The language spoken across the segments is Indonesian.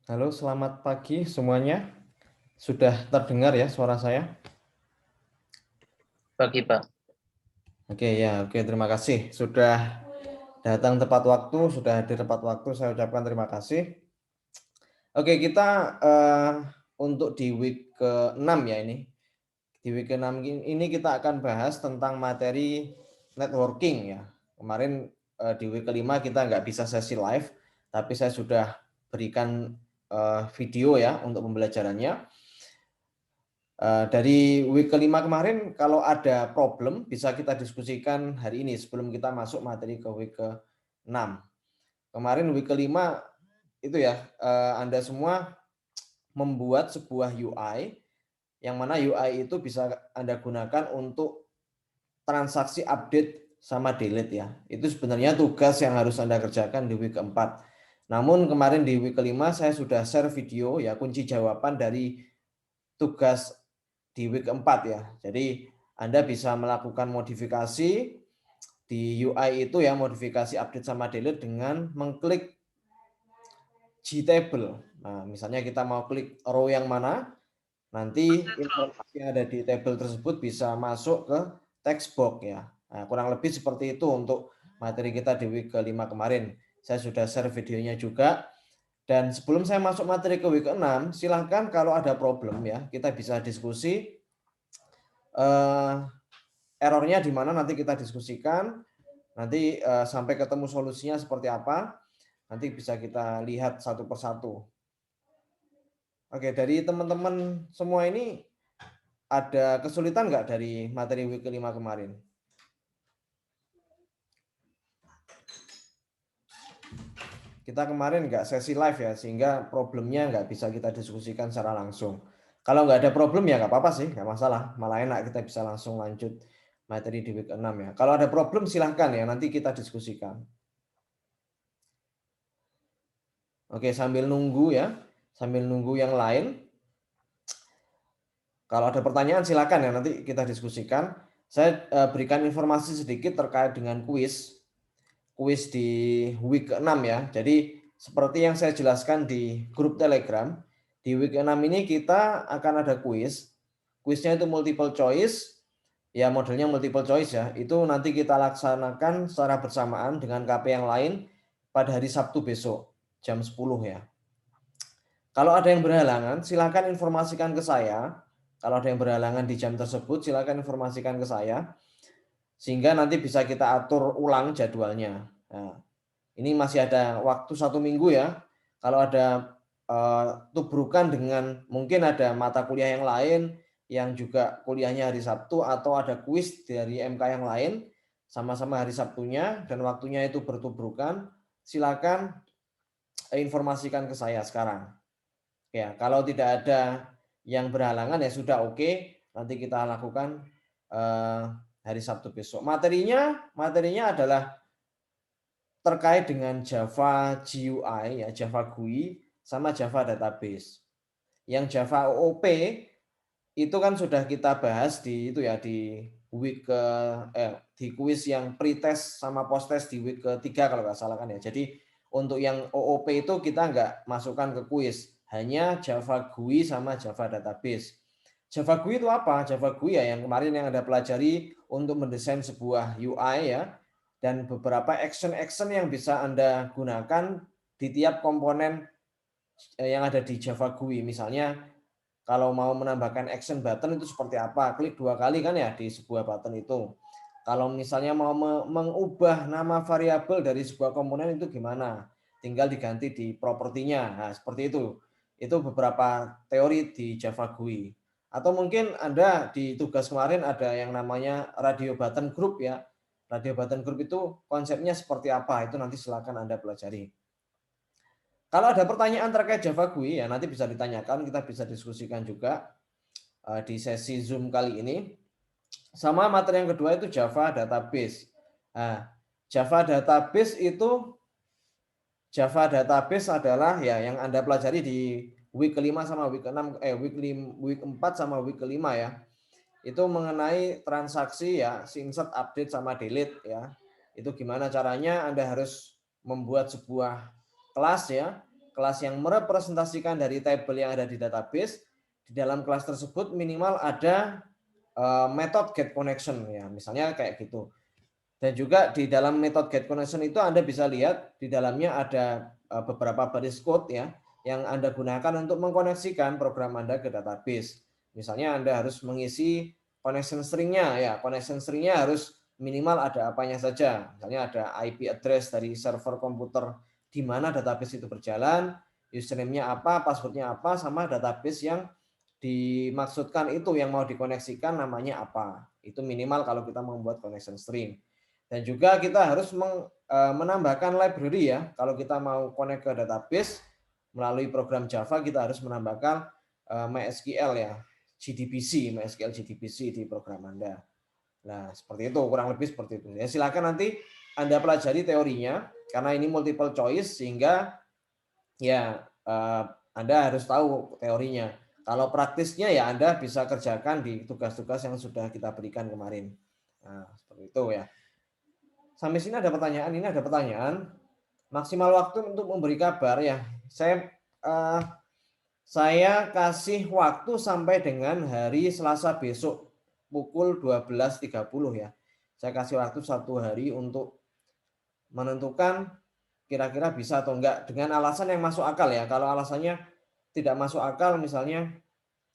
Halo, selamat pagi semuanya. Sudah terdengar ya suara saya? Pagi, Pak. Oke ya, oke terima kasih. Sudah datang tepat waktu, sudah hadir tepat waktu. Saya ucapkan terima kasih. Oke, kita untuk di week ke-6 ya ini. Di week ke-6 ini kita akan bahas tentang materi networking ya. Kemarin di week ke-5 kita nggak bisa sesi live, tapi saya sudah berikan video ya untuk pembelajarannya. Dari week ke-5 kemarin kalau ada problem bisa kita diskusikan hari ini sebelum kita masuk materi ke week ke-6. Kemarin week ke-5 itu ya, Anda semua membuat sebuah UI, yang mana UI itu bisa Anda gunakan untuk transaksi update sama delete ya. Itu sebenarnya tugas yang harus Anda kerjakan di week ke-4. Namun kemarin di week ke-5 saya sudah share video ya kunci jawaban dari tugas di week ke-4 ya. Jadi Anda bisa melakukan modifikasi di UI itu ya, modifikasi update sama delete dengan mengklik Gtable. Nah, misalnya kita mau klik row yang mana, nanti informasi yang ada di table tersebut bisa masuk ke text box ya. Nah, kurang lebih seperti itu untuk materi kita di week ke-5 kemarin. Saya sudah share videonya juga. Dan sebelum saya masuk materi ke week ke-6, silahkan kalau ada problem ya, kita bisa diskusi. Errornya di mana nanti kita diskusikan, nanti sampai ketemu solusinya seperti apa, nanti bisa kita lihat satu persatu. Oke, dari teman-teman semua ini ada kesulitan nggak dari materi week ke-5 kemarin? Kita kemarin nggak sesi live ya, sehingga problemnya nggak bisa kita diskusikan secara langsung. Kalau nggak ada problem ya nggak apa-apa sih, nggak masalah. Malah enak kita bisa langsung lanjut materi di week ke-6 ya. Kalau ada problem silahkan ya, nanti kita diskusikan. Oke, sambil nunggu ya, sambil nunggu yang lain. Kalau ada pertanyaan silakan ya, nanti kita diskusikan. Saya berikan informasi sedikit terkait dengan kuis di week ke-6 ya. Jadi seperti yang saya jelaskan di grup Telegram, di week ke-6 ini kita akan ada kuis. Kuisnya itu multiple choice, ya modelnya multiple choice ya. Itu nanti kita laksanakan secara bersamaan dengan KP yang lain pada hari Sabtu besok jam 10 ya. Kalau ada yang berhalangan, silakan informasikan ke saya. Kalau ada yang berhalangan di jam tersebut, silakan informasikan ke saya, sehingga nanti bisa kita atur ulang jadwalnya. Nah, ini masih ada waktu 1 minggu ya. Kalau ada tubrukan dengan mungkin ada mata kuliah yang lain yang juga kuliahnya hari Sabtu atau ada kuis dari MK yang lain sama-sama hari Sabtunya dan waktunya itu bertubrukan, silakan informasikan ke saya sekarang. Ya, kalau tidak ada yang berhalangan ya sudah oke, nanti kita lakukan hari Sabtu besok. Materinya adalah terkait dengan Java GUI ya, Java GUI sama Java database. Yang Java OOP itu kan sudah kita bahas di itu ya di week di kuis yang pretest sama posttest di week ketiga kalau nggak salah kan ya. Jadi untuk yang OOP itu kita nggak masukkan ke kuis, hanya Java GUI sama Java database. Java GUI itu apa? Java GUI ya yang kemarin yang Anda pelajari untuk mendesain sebuah UI ya, dan beberapa action-action yang bisa Anda gunakan di tiap komponen yang ada di Java GUI. Misalnya kalau mau menambahkan action button itu seperti apa? Klik 2 kali kan ya di sebuah button itu. Kalau misalnya mau mengubah nama variabel dari sebuah komponen itu gimana? Tinggal diganti di propertinya. Nah, seperti itu. Itu beberapa teori di Java GUI. Atau mungkin Anda di tugas kemarin ada yang namanya radio button group ya. Radio button group itu konsepnya seperti apa? Itu nanti silakan Anda pelajari. Kalau ada pertanyaan terkait Java GUI ya nanti bisa ditanyakan, kita bisa diskusikan juga di sesi Zoom kali ini. Sama materi yang kedua itu Java Database. Nah, Java Database adalah ya yang Anda pelajari di week ke-5 sama week ke-6 week 4 sama week ke-5 ya. Itu mengenai transaksi ya, insert, update sama delete ya. Itu gimana caranya Anda harus membuat sebuah kelas ya. kelas yang merepresentasikan dari tabel yang ada di database. Di dalam kelas tersebut minimal ada method get connection ya, misalnya kayak gitu. Dan juga di dalam method get connection itu Anda bisa lihat di dalamnya ada beberapa baris code ya yang Anda gunakan untuk mengkoneksikan program Anda ke database. Misalnya Anda harus mengisi connection string-nya ya, connection string-nya harus minimal ada apanya saja. Misalnya ada IP address dari server komputer di mana database itu berjalan, username-nya apa, password-nya apa, sama database yang dimaksudkan itu yang mau dikoneksikan namanya apa. Itu minimal kalau kita membuat connection string. Dan juga kita harus menambahkan library ya. Kalau kita mau connect ke database melalui program Java, kita harus menambahkan MySQL ya, JDBC, MySQL JDBC di program Anda. Nah, seperti itu, kurang lebih seperti itu. Ya, silakan nanti Anda pelajari teorinya, karena ini multiple choice, sehingga ya Anda harus tahu teorinya. Kalau praktisnya ya Anda bisa kerjakan di tugas-tugas yang sudah kita berikan kemarin. Nah, seperti itu ya. Sampai sini ada pertanyaan, ini ada pertanyaan. Maksimal waktu untuk memberi kabar ya. Saya kasih waktu sampai dengan hari Selasa besok pukul 12.30 ya. Saya kasih waktu 1 hari untuk menentukan kira-kira bisa atau enggak dengan alasan yang masuk akal ya. Kalau alasannya tidak masuk akal, misalnya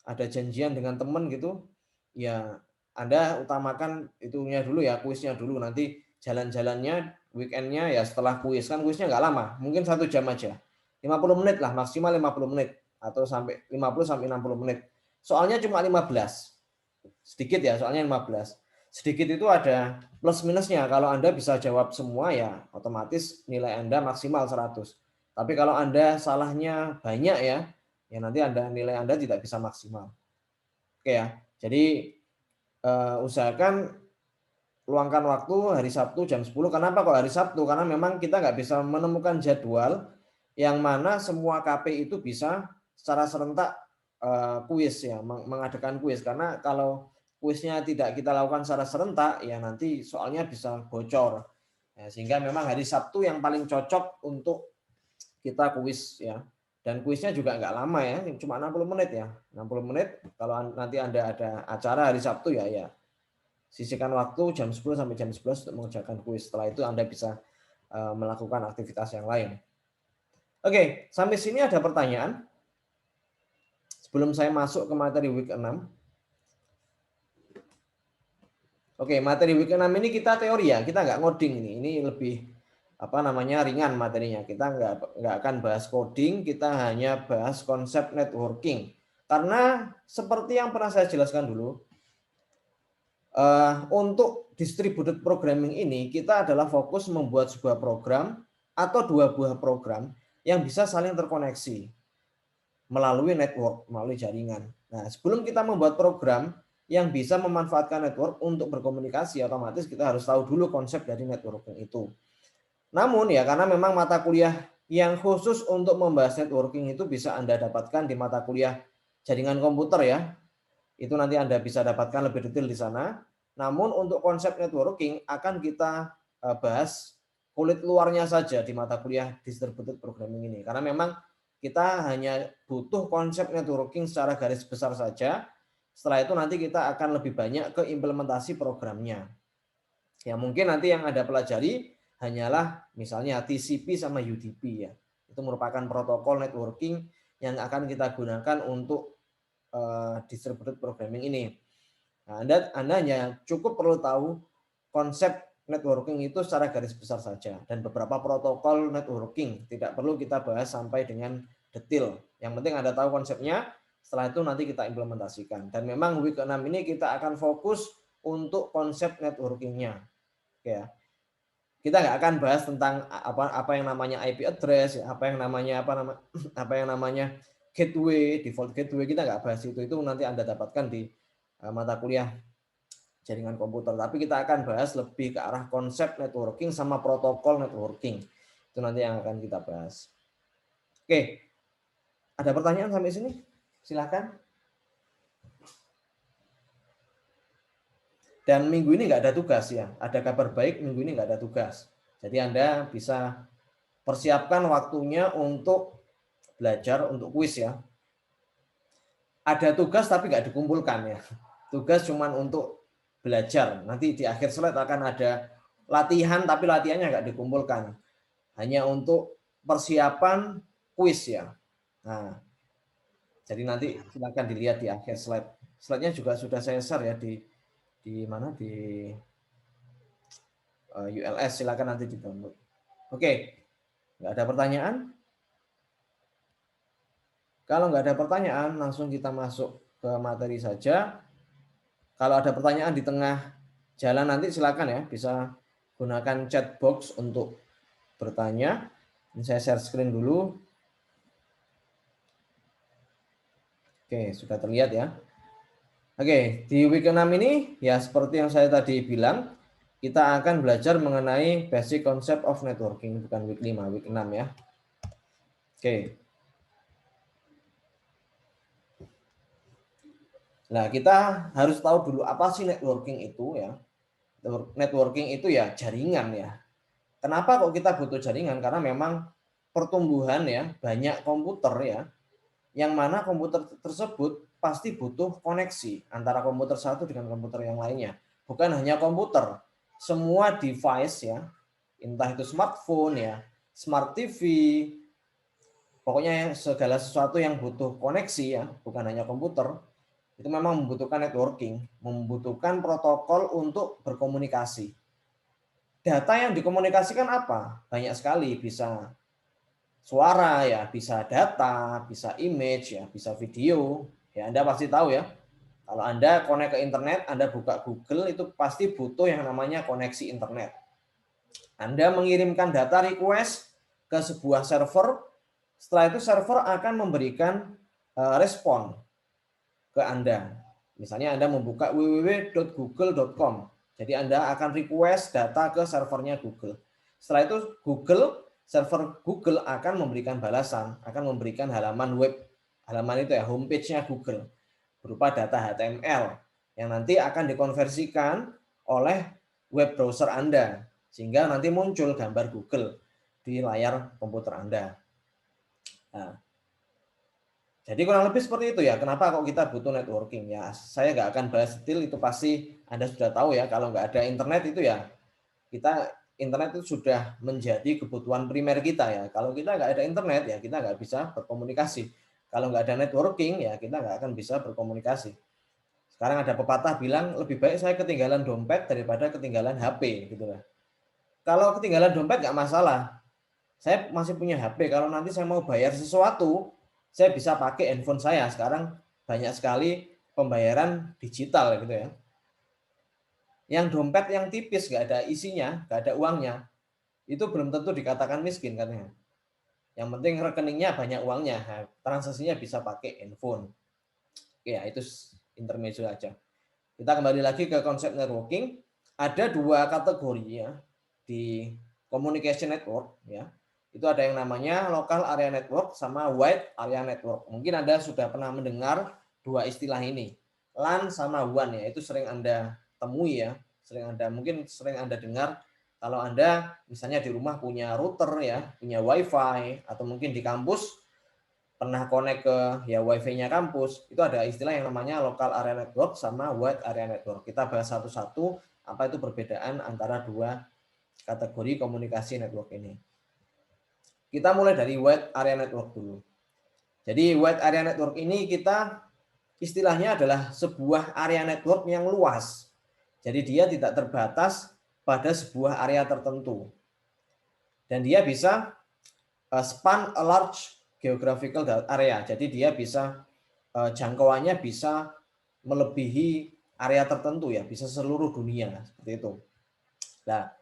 ada janjian dengan teman gitu, ya Anda utamakan itunya dulu ya, kuisnya dulu. Nanti jalan-jalannya, weekendnya ya setelah kuis. Kan kuisnya nggak lama, mungkin 1 jam aja. 50 menit lah, maksimal 50 menit. Atau sampai 50 sampai 60 menit. Soalnya cuma 15. Sedikit ya, soalnya 15. Sedikit itu ada plus minusnya. Kalau Anda bisa jawab semua ya otomatis nilai Anda maksimal 100. Tapi kalau Anda salahnya banyak ya, ya nanti nilai Anda tidak bisa maksimal. Oke ya. Jadi usahakan luangkan waktu hari Sabtu jam 10. Kenapa kok hari Sabtu? Karena memang kita nggak bisa menemukan jadwal yang mana semua KP itu bisa secara serentak kuis ya, mengadakan kuis. Karena kalau kuisnya tidak kita lakukan secara serentak, ya nanti soalnya bisa bocor. Ya, sehingga memang hari Sabtu yang paling cocok untuk kita kuis ya. Dan kuisnya juga nggak lama ya, cuma 60 menit ya. 60 menit, kalau nanti Anda ada acara hari Sabtu ya, sisihkan waktu jam 10 sampai jam 11 untuk mengerjakan kuis. Setelah itu Anda bisa melakukan aktivitas yang lain. Oke, sampai sini ada pertanyaan? Sebelum saya masuk ke materi week 6. Oke, materi week 6 ini kita teori ya, kita nggak ngoding ini. Ini lebih ringan materinya. Kita nggak akan bahas coding, kita hanya bahas konsep networking. Karena seperti yang pernah saya jelaskan dulu, untuk distributed programming ini kita adalah fokus membuat sebuah program atau 2 buah program yang bisa saling terkoneksi melalui network, melalui jaringan. Nah, sebelum kita membuat program yang bisa memanfaatkan network untuk berkomunikasi, otomatis kita harus tahu dulu konsep dari networking itu. Namun ya karena memang mata kuliah yang khusus untuk membahas networking itu bisa Anda dapatkan di mata kuliah jaringan komputer ya. Itu nanti Anda bisa dapatkan lebih detail di sana. Namun untuk konsep networking akan kita bahas kulit luarnya saja di mata kuliah distributed programming ini. Karena memang kita hanya butuh konsep networking secara garis besar saja. Setelah itu nanti kita akan lebih banyak ke implementasi programnya. Ya mungkin nanti yang Anda pelajari hanyalah misalnya TCP sama UDP ya. Itu merupakan protokol networking yang akan kita gunakan untuk distributed programming ini. Nah, Anda hanya cukup perlu tahu konsep networking itu secara garis besar saja dan beberapa protokol networking tidak perlu kita bahas sampai dengan detail. Yang penting Anda tahu konsepnya, setelah itu nanti kita implementasikan. Dan memang week 6 ini kita akan fokus untuk konsep networkingnya. Oke ya. Kita nggak akan bahas tentang apa yang namanya IP address, apa yang namanya gateway, default gateway, kita nggak bahas itu nanti Anda dapatkan di mata kuliah jaringan komputer. Tapi kita akan bahas lebih ke arah konsep networking sama protokol networking. Itu nanti yang akan kita bahas. Oke, ada pertanyaan sampai sini? Silakan. Dan minggu ini nggak ada tugas ya. Ada kabar baik, minggu ini nggak ada tugas. Jadi Anda bisa persiapkan waktunya untuk belajar untuk kuis ya. Ada tugas tapi nggak dikumpulkan ya. Tugas cuman untuk belajar. Nanti di akhir slide akan ada latihan tapi latihannya nggak dikumpulkan. Hanya untuk persiapan kuis ya. Nah, jadi nanti silakan dilihat di akhir slide. Slide-nya juga sudah saya share ya di mana di ULS, silakan nanti di-download. Oke, nggak ada pertanyaan? Kalau nggak ada pertanyaan, langsung kita masuk ke materi saja. Kalau ada pertanyaan di tengah jalan nanti silakan ya, bisa gunakan chat box untuk bertanya. Ini saya share screen dulu. Oke, sudah terlihat ya. Oke, di week 6 ini ya seperti yang saya tadi bilang, kita akan belajar mengenai basic concept of networking, bukan week 5, week 6 ya. Oke. Nah, kita harus tahu dulu apa sih networking itu ya. Networking itu ya jaringan ya. Kenapa kok kita butuh jaringan? Karena memang pertumbuhan ya, banyak komputer ya, yang mana komputer tersebut pasti butuh koneksi antara komputer satu dengan komputer yang lainnya. Bukan hanya komputer, semua device ya, entah itu smartphone ya, smart TV, pokoknya segala sesuatu yang butuh koneksi ya, bukan hanya komputer, itu memang membutuhkan networking, membutuhkan protokol untuk berkomunikasi. Data yang dikomunikasikan apa? Banyak sekali, bisa suara ya, bisa data, bisa image ya, bisa video. Ya, Anda pasti tahu ya. Kalau Anda connect ke internet, Anda buka Google, itu pasti butuh yang namanya koneksi internet. Anda mengirimkan data request ke sebuah server, setelah itu server akan memberikan respon ke Anda. Misalnya Anda membuka www.google.com. Jadi Anda akan request data ke servernya Google. Setelah itu server Google akan memberikan balasan, akan memberikan halaman web, halaman itu ya, homepage-nya Google berupa data HTML yang nanti akan dikonversikan oleh web browser Anda sehingga nanti muncul gambar Google di layar komputer Anda. Nah, jadi kurang lebih seperti itu ya. Kenapa kok kita butuh networking ya? Saya nggak akan bahas detail, itu pasti Anda sudah tahu ya. Kalau nggak ada internet itu ya, internet itu sudah menjadi kebutuhan primer kita ya. Kalau kita nggak ada internet ya kita nggak bisa berkomunikasi. Kalau nggak ada networking ya kita nggak akan bisa berkomunikasi. Sekarang ada pepatah bilang lebih baik saya ketinggalan dompet daripada ketinggalan HP gitu lah. Kalau ketinggalan dompet nggak masalah. Saya masih punya HP. Kalau nanti saya mau bayar sesuatu, saya bisa pakai handphone saya. Sekarang banyak sekali pembayaran digital gitu ya. Yang dompet yang tipis, nggak ada isinya, nggak ada uangnya, itu belum tentu dikatakan miskin katanya. Yang penting rekeningnya banyak uangnya, transaksinya bisa pakai handphone. Oke, ya itu intermezzo aja. Kita kembali lagi ke konsep networking. Ada dua kategori ya di communication network ya. Itu ada yang namanya local area network sama wide area network. Mungkin Anda sudah pernah mendengar dua istilah ini. LAN sama WAN ya, itu sering Anda temui ya. Mungkin sering Anda dengar kalau Anda misalnya di rumah punya router ya, punya WiFi, atau mungkin di kampus pernah connect ke ya WiFi-nya kampus, itu ada istilah yang namanya local area network sama wide area network. Kita bahas satu-satu apa itu perbedaan antara dua kategori komunikasi network ini. Kita mulai dari wide area network dulu. Jadi wide area network ini kita istilahnya adalah sebuah area network yang luas. Jadi dia tidak terbatas pada sebuah area tertentu. Dan dia bisa span a large geographical area. Jadi dia bisa jangkauannya bisa melebihi area tertentu ya, bisa seluruh dunia seperti itu. Nah,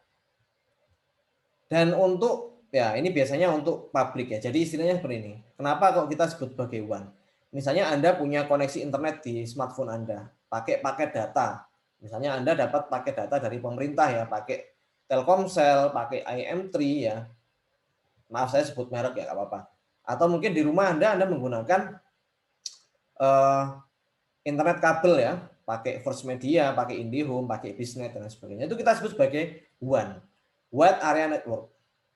dan untuk ya ini biasanya untuk publik ya. Jadi istilahnya seperti ini. Kenapa kok kita sebut sebagai WAN? Misalnya Anda punya koneksi internet di smartphone Anda, pakai paket data. Misalnya Anda dapat paket data dari pemerintah ya, pakai Telkomsel, pakai IM3 ya. Maaf saya sebut merek ya, nggak apa-apa. Atau mungkin di rumah Anda menggunakan internet kabel ya, pakai First Media, pakai IndiHome, pakai Bisnet dan sebagainya. Itu kita sebut sebagai WAN, Wide Area Network.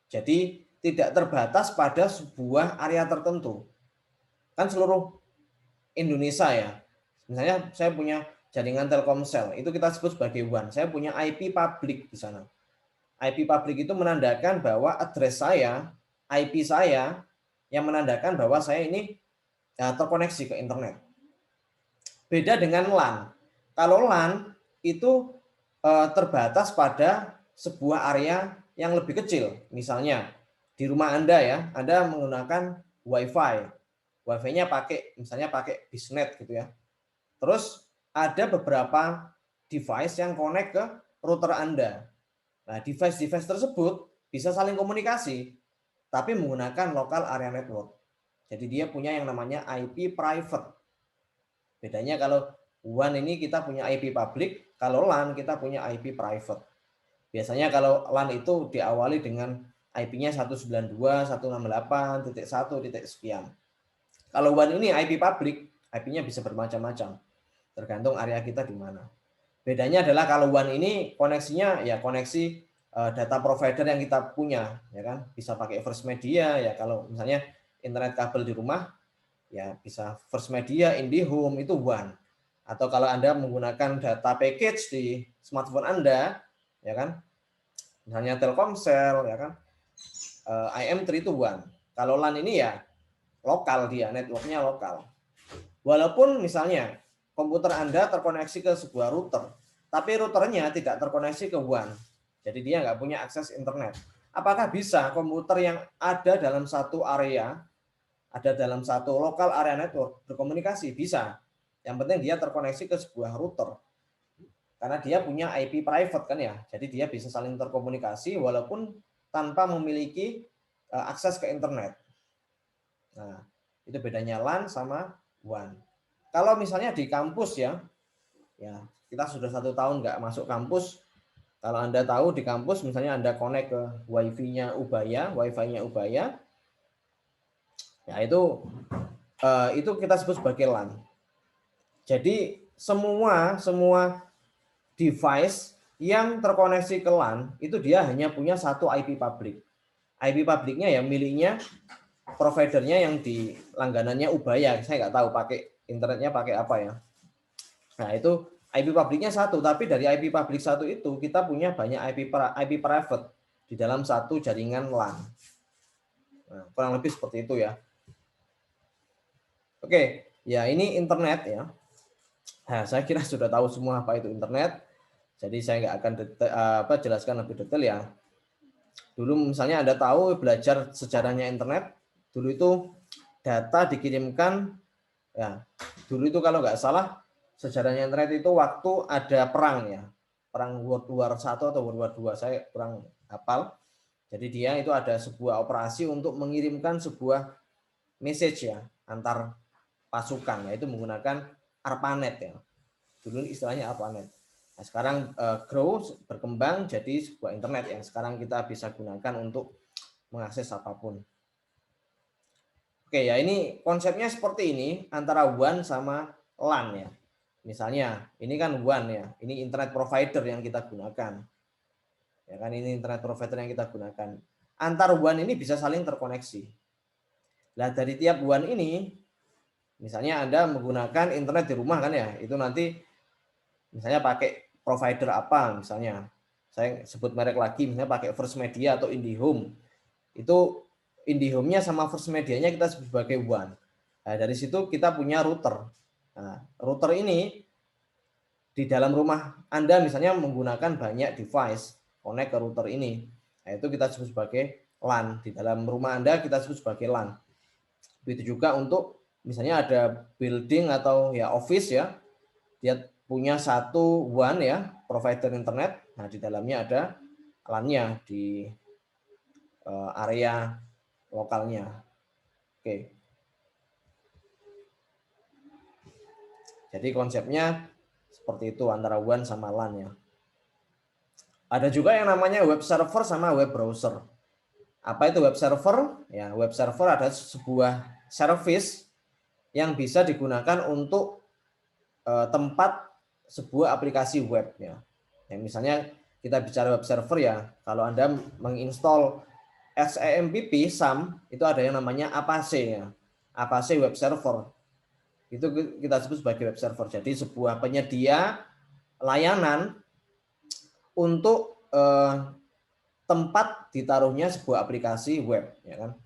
Jadi tidak terbatas pada sebuah area tertentu. kan seluruh Indonesia ya. Misalnya saya punya jaringan Telkomsel, itu kita sebut sebagai WAN. Saya punya IP public di sana. IP public itu menandakan bahwa address saya, IP saya, yang menandakan bahwa saya ini terkoneksi ke internet. Beda dengan LAN. Kalau LAN itu terbatas pada sebuah area yang lebih kecil. Misalnya di rumah Anda ya, Anda menggunakan WiFi. WiFi-nya misalnya pakai Bisnet gitu ya. Terus ada beberapa device yang connect ke router Anda. Nah, device-device tersebut bisa saling komunikasi, tapi menggunakan local area network. Jadi dia punya yang namanya IP private. Bedanya kalau WAN ini kita punya IP public, kalau LAN kita punya IP private. Biasanya kalau LAN itu diawali dengan IP-nya 192.168.1. sekian. Kalau WAN ini IP public, IP-nya bisa bermacam-macam, tergantung area kita di mana. Bedanya adalah kalau WAN ini koneksinya ya koneksi data provider yang kita punya, ya kan? Bisa pakai First Media ya, kalau misalnya internet kabel di rumah ya bisa First Media, IndiHome itu WAN. Atau kalau Anda menggunakan data package di smartphone Anda, ya kan? Misalnya Telkomsel, ya kan? IM3 itu WAN. Kalau LAN ini ya lokal dia, networknya lokal. Walaupun misalnya komputer Anda terkoneksi ke sebuah router, tapi routernya tidak terkoneksi ke WAN. Jadi dia nggak punya akses internet. Apakah bisa komputer yang ada dalam satu area, ada dalam satu lokal area network berkomunikasi? Bisa. Yang penting dia terkoneksi ke sebuah router. Karena dia punya IP private kan ya. Jadi dia bisa saling terkomunikasi walaupun tanpa memiliki akses ke internet. Nah, itu bedanya LAN sama WAN. Kalau misalnya di kampus ya kita sudah 1 tahun nggak masuk kampus. Kalau Anda tahu di kampus misalnya Anda connect ke wifi-nya Ubaya, ya itu kita sebut sebagai LAN. Jadi semua device yang terkoneksi ke LAN itu dia hanya punya satu IP public. IP publiknya ya miliknya providernya yang di langganannya Ubaya. Saya nggak tahu pakai internetnya pakai apa ya. Nah itu IP publiknya satu, tapi dari IP publik satu itu kita punya banyak IP private di dalam satu jaringan LAN. Nah, kurang lebih seperti itu ya. Oke, ya ini internet ya. Nah, saya kira sudah tahu semua apa itu internet. Jadi saya nggak akan jelaskan lebih detail ya. Dulu misalnya Anda tahu belajar sejarahnya internet, dulu itu data dikirimkan ya. Dulu itu kalau nggak salah sejarahnya internet itu waktu ada perang ya. Perang World War I atau World War II, saya kurang hafal. Jadi dia itu ada sebuah operasi untuk mengirimkan sebuah message ya antar pasukan, yaitu menggunakan ARPANET ya. Dulu istilahnya ARPANET. Nah, sekarang grow berkembang jadi sebuah internet yang sekarang kita bisa gunakan untuk mengakses apapun. Oke ya, ini konsepnya seperti ini antara WAN sama LAN ya. Misalnya ini kan WAN ya, ini internet provider yang kita gunakan. Ya kan ini internet provider yang kita gunakan. Antar WAN ini bisa saling terkoneksi. Nah, dari tiap WAN ini misalnya Anda menggunakan internet di rumah kan ya, itu nanti misalnya pakai provider apa misalnya. Saya sebut merek lagi misalnya pakai First Media atau IndiHome. Itu IndiHome-nya sama First Media-nya kita sebut sebagai WAN. Nah, dari situ kita punya router. Nah, router ini di dalam rumah Anda misalnya menggunakan banyak device connect ke router ini. Nah, itu kita sebut sebagai LAN. Di dalam rumah Anda kita sebut sebagai LAN. Begitu juga untuk misalnya ada building atau ya office ya. Dia punya satu WAN ya, provider internet. Nah, di dalamnya ada LAN-nya di area lokalnya. Oke. Jadi konsepnya seperti itu antara WAN sama LAN ya. Ada juga yang namanya web server sama web browser. Apa itu web server? Ya, web server adalah sebuah service yang bisa digunakan untuk tempat sebuah aplikasi web ya. Ya, misalnya kita bicara web server ya, kalau Anda menginstall XAMPP SAM itu ada yang namanya Apache ya. Apache Web Server. Itu kita sebut sebagai web server. Jadi sebuah penyedia layanan untuk tempat ditaruhnya sebuah aplikasi web, ya kan.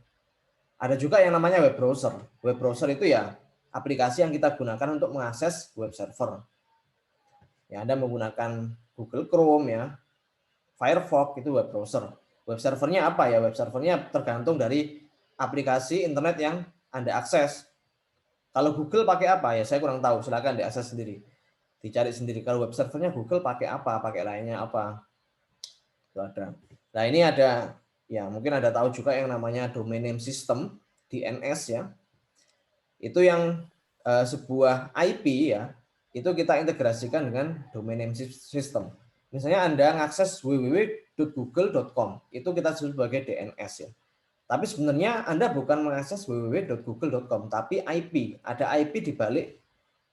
Ada juga yang namanya web browser. Web browser itu ya aplikasi yang kita gunakan untuk mengakses web server. Ya, Anda menggunakan Google Chrome ya, Firefox itu web browser. Web servernya apa ya? Web servernya tergantung dari aplikasi internet yang Anda akses. Kalau Google pakai apa ya? Saya kurang tahu. Silakan diakses sendiri, dicari sendiri. Kalau web servernya Google pakai apa? Pakai lainnya apa? Itu ada. Nah ini ada ya mungkin ada tahu juga yang namanya domain name system DNS ya. Itu yang sebuah IP ya. Itu kita integrasikan dengan domain name system. Misalnya Anda mengakses www.google.com, itu kita sebut sebagai DNS ya. Tapi sebenarnya Anda bukan mengakses www.google.com, tapi IP. Ada IP di balik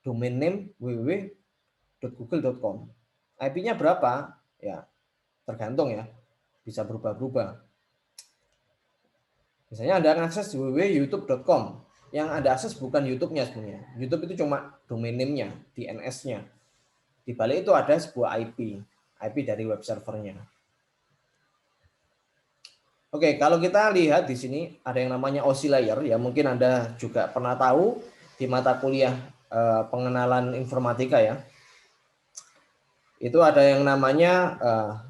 domain name www.google.com. IP-nya berapa? Ya, tergantung ya. Bisa berubah-ubah. Misalnya Anda mengakses www.youtube.com. Yang Anda akses bukan YouTube-nya sebenarnya. YouTube itu cuma domain name-nya, DNS-nya. Di balik itu ada sebuah IP dari web servernya. Oke, kalau kita lihat di sini ada yang namanya OSI layer ya, mungkin Anda juga pernah tahu di mata kuliah pengenalan informatika ya. Itu ada yang namanya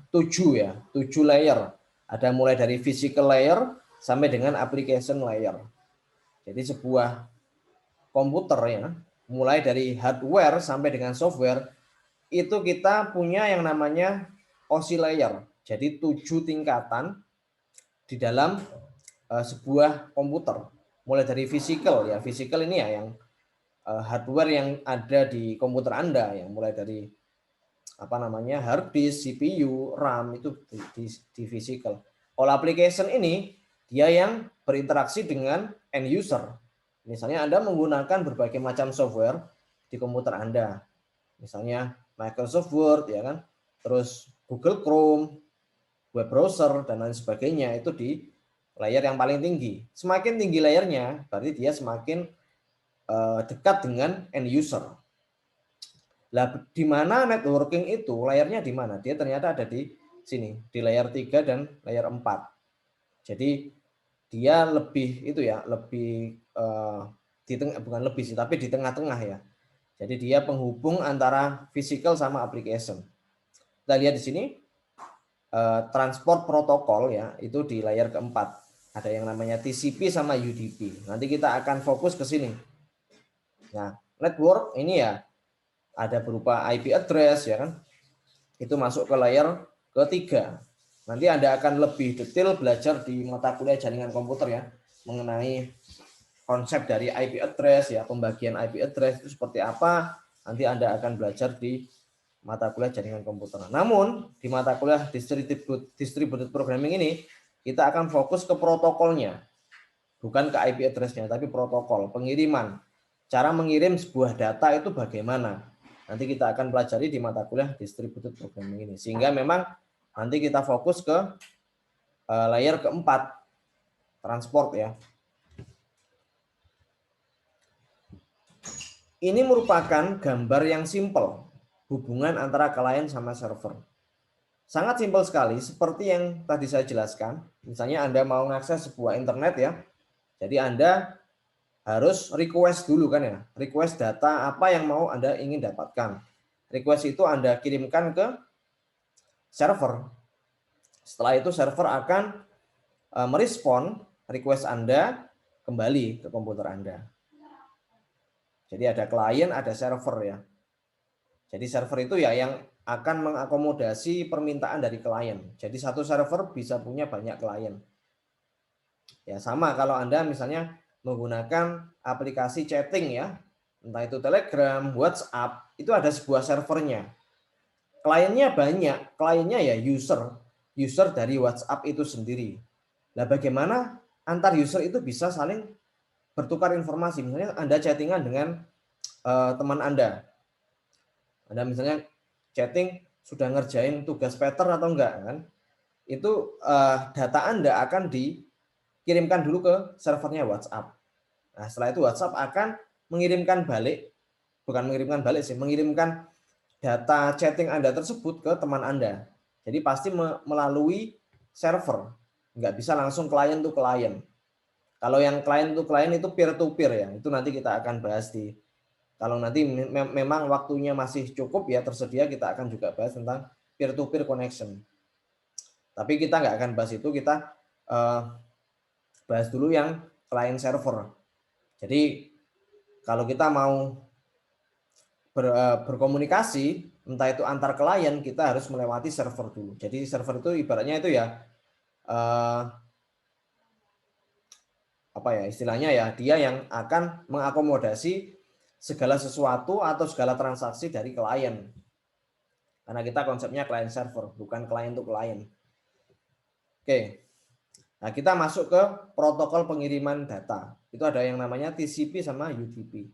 7 ya, 7 layer. Ada mulai dari physical layer sampai dengan application layer. Jadi sebuah komputer ya, mulai dari hardware sampai dengan software, itu kita punya yang namanya OSI layer. Jadi 7 tingkatan di dalam sebuah komputer. Mulai dari physical ya, physical ini ya yang hardware yang ada di komputer Anda, yang mulai dari apa namanya hard disk, CPU, RAM itu di physical. All application ini dia yang berinteraksi dengan end user. Misalnya Anda menggunakan berbagai macam software di komputer Anda. Misalnya Microsoft Word ya kan, terus Google Chrome, web browser dan lain sebagainya itu di layer yang paling tinggi. Semakin tinggi layernya, berarti dia semakin dekat dengan end user. Lah di mana networking itu layarnya di mana? Dia ternyata ada di sini, di layer 3 dan layer 4. Jadi dia lebih itu ya, lebih di tengah, bukan lebih sih, tapi di tengah-tengah ya. Jadi dia penghubung antara physical sama application. Kita lihat di sini transport protokol ya, itu di layer keempat. Ada yang namanya TCP sama UDP. Nanti kita akan fokus ke sini. Nah, network ini ya ada berupa IP address ya kan. Itu masuk ke layer ketiga. Nanti Anda akan lebih detail belajar di mata kuliah jaringan komputer ya, mengenai konsep dari IP address ya, pembagian IP address itu seperti apa. Nanti Anda akan belajar di mata kuliah jaringan komputer. Namun di mata kuliah distributed programming ini kita akan fokus ke protokolnya, bukan ke IP address-nya, tapi protokol pengiriman. Cara mengirim sebuah data itu bagaimana? Nanti kita akan pelajari di mata kuliah distributed programming ini. Sehingga memang nanti kita fokus ke layer keempat, transport ya. Ini merupakan gambar yang simple, hubungan antara klien sama server. Sangat simpel sekali, seperti yang tadi saya jelaskan. Misalnya Anda mau mengakses sebuah internet ya, jadi Anda harus request dulu kan ya, request data apa yang mau Anda ingin dapatkan. Request itu Anda kirimkan ke server. Setelah itu server akan merespon request Anda kembali ke komputer Anda. Jadi ada klien, ada server ya. Jadi server itu ya yang akan mengakomodasi permintaan dari klien. Jadi satu server bisa punya banyak klien. Ya sama kalau Anda misalnya menggunakan aplikasi chatting ya, entah itu Telegram, WhatsApp, itu ada sebuah servernya. Kliennya banyak, kliennya ya user dari WhatsApp itu sendiri. Nah bagaimana antar user itu bisa saling bertukar informasi? Misalnya Anda chattingan dengan teman Anda. Anda misalnya chatting sudah ngerjain tugas Peter atau enggak kan? Itu data Anda akan dikirimkan dulu ke servernya WhatsApp. Nah, setelah itu WhatsApp akan mengirimkan balik, bukan mengirimkan balik sih, mengirimkan data chatting Anda tersebut ke teman Anda. Jadi pasti melalui server, nggak bisa langsung klien to klien. Kalau yang klien to klien itu peer to peer ya, itu nanti kita akan bahas di, kalau nanti memang waktunya masih cukup ya tersedia, kita akan juga bahas tentang peer to peer connection. Tapi kita nggak akan bahas itu, kita bahas dulu yang client server. Jadi kalau kita mau berkomunikasi, entah itu antar klien, kita harus melewati server dulu. Jadi server itu ibaratnya itu ya, apa ya istilahnya ya, dia yang akan mengakomodasi segala sesuatu atau segala transaksi dari klien. Karena kita konsepnya client server, bukan client to client. Oke. Nah, kita masuk ke protokol pengiriman data. Itu ada yang namanya TCP sama UDP.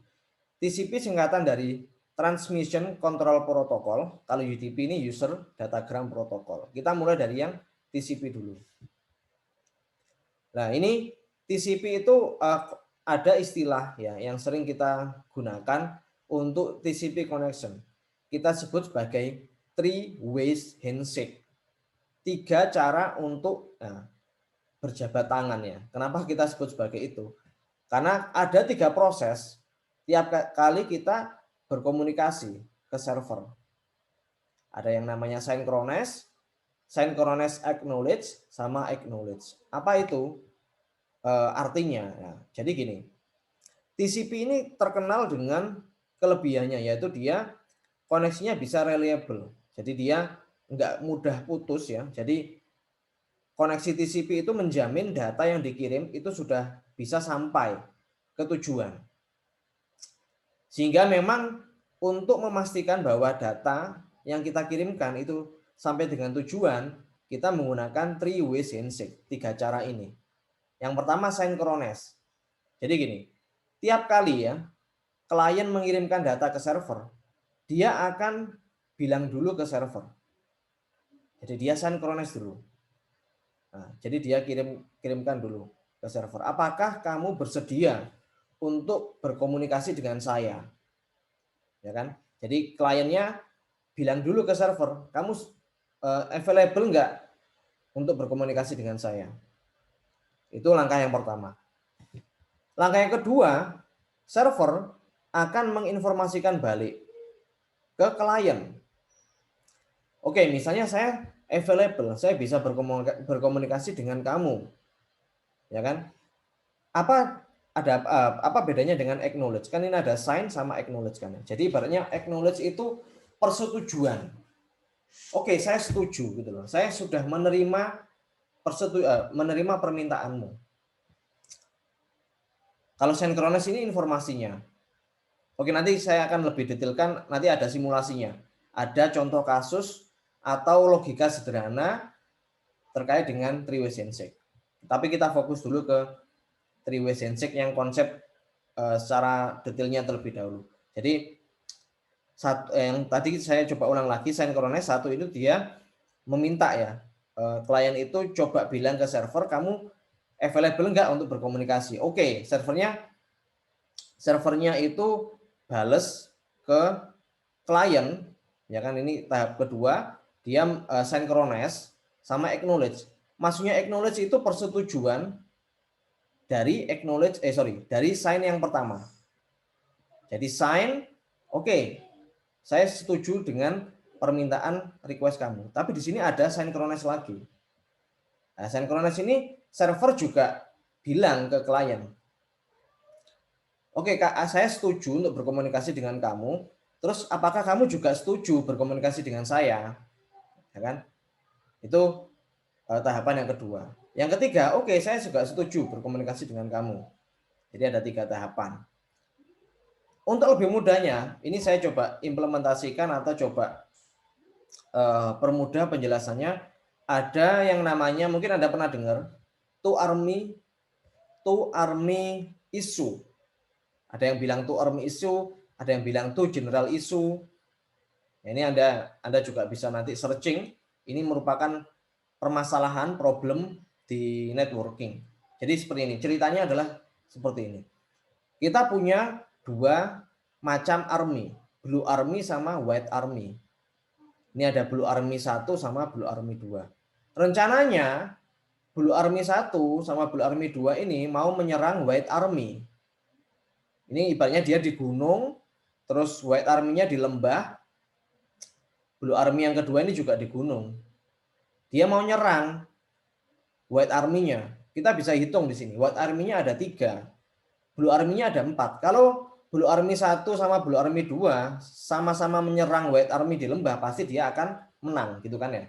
TCP singkatan dari Transmission Control Protocol. Kalau UDP ini User Datagram Protocol. Kita mulai dari yang TCP dulu. Nah, ini TCP itu ada istilah ya yang sering kita gunakan untuk TCP connection. Kita sebut sebagai three ways handshake. 3 cara untuk berjabat tangan ya. Kenapa kita sebut sebagai itu? Karena ada 3 proses tiap kali kita berkomunikasi ke server. Ada yang namanya synchronize, acknowledge, sama acknowledge. Apa itu artinya? Ya, jadi gini, TCP ini terkenal dengan kelebihannya, yaitu dia koneksinya bisa reliable. Jadi dia nggak mudah putus ya. Jadi koneksi TCP itu menjamin data yang dikirim itu sudah bisa sampai ke tujuan. Sehingga memang untuk memastikan bahwa data yang kita kirimkan itu sampai dengan tujuan, kita menggunakan three ways handshake, 3 cara ini. Yang pertama synchronize. Jadi gini, tiap kali ya klien mengirimkan data ke server, dia akan bilang dulu ke server. Jadi dia synchronize dulu. Nah, jadi dia kirimkan dulu ke server. Apakah kamu bersedia untuk berkomunikasi dengan saya? Ya kan? Jadi kliennya bilang dulu ke server, kamu available nggak untuk berkomunikasi dengan saya? Itu langkah yang pertama. Langkah yang kedua, server akan menginformasikan balik ke klien. Oke, misalnya saya available, saya bisa berkomunikasi dengan kamu. Ya kan? Apa bedanya dengan acknowledge? Kan ini ada sign sama acknowledge kan. Jadi ibaratnya acknowledge itu persetujuan. Oke, saya setuju gitu loh. Saya sudah menerima permintaanmu. Kalau synchronize ini informasinya. Oke, nanti saya akan lebih detailkan, nanti ada simulasinya. Ada contoh kasus atau logika sederhana terkait dengan three ways handshake. Tapi kita fokus dulu ke three ways handshake yang konsep secara detailnya terlebih dahulu. Jadi yang tadi saya coba ulang lagi, synchronize satu itu dia meminta ya, klien itu coba bilang ke server, kamu available nggak untuk berkomunikasi? Oke, servernya itu bales ke klien, ya kan, ini tahap kedua, dia synchronize sama acknowledge. Maksudnya acknowledge itu persetujuan dari dari sign yang pertama. Jadi sign, oke, saya setuju dengan permintaan request kamu. Tapi di sini ada synchronize lagi. Nah, synchronize ini server juga bilang ke klien, oke Kak, saya setuju untuk berkomunikasi dengan kamu. Terus apakah kamu juga setuju berkomunikasi dengan saya? Ya kan? Itu tahapan yang kedua. Yang ketiga, oke, saya juga setuju berkomunikasi dengan kamu. Jadi ada 3 tahapan. Untuk lebih mudahnya, ini saya coba implementasikan atau coba permudah penjelasannya. Ada yang namanya, mungkin Anda pernah dengar, two army issue. Ada yang bilang two army issue, ada yang bilang two general issue. Ini Anda juga bisa nanti searching. Ini merupakan permasalahan problem di networking. Jadi seperti ini, ceritanya adalah seperti ini. Kita punya dua macam army, Blue Army sama White Army. Ini ada Blue Army 1 sama Blue Army 2. Rencananya Blue Army 1 sama Blue Army 2 ini mau menyerang White Army. Ini ibaratnya dia di gunung, terus White Army-nya di lembah, Blue Army yang kedua ini juga di gunung. Dia mau nyerang White Army-nya. Kita bisa hitung di sini. White Army-nya ada 3. Blue Army-nya ada 4. Kalau Blue Army 1 sama Blue Army 2 sama-sama menyerang White Army di lembah, pasti dia akan menang, gitu kan ya.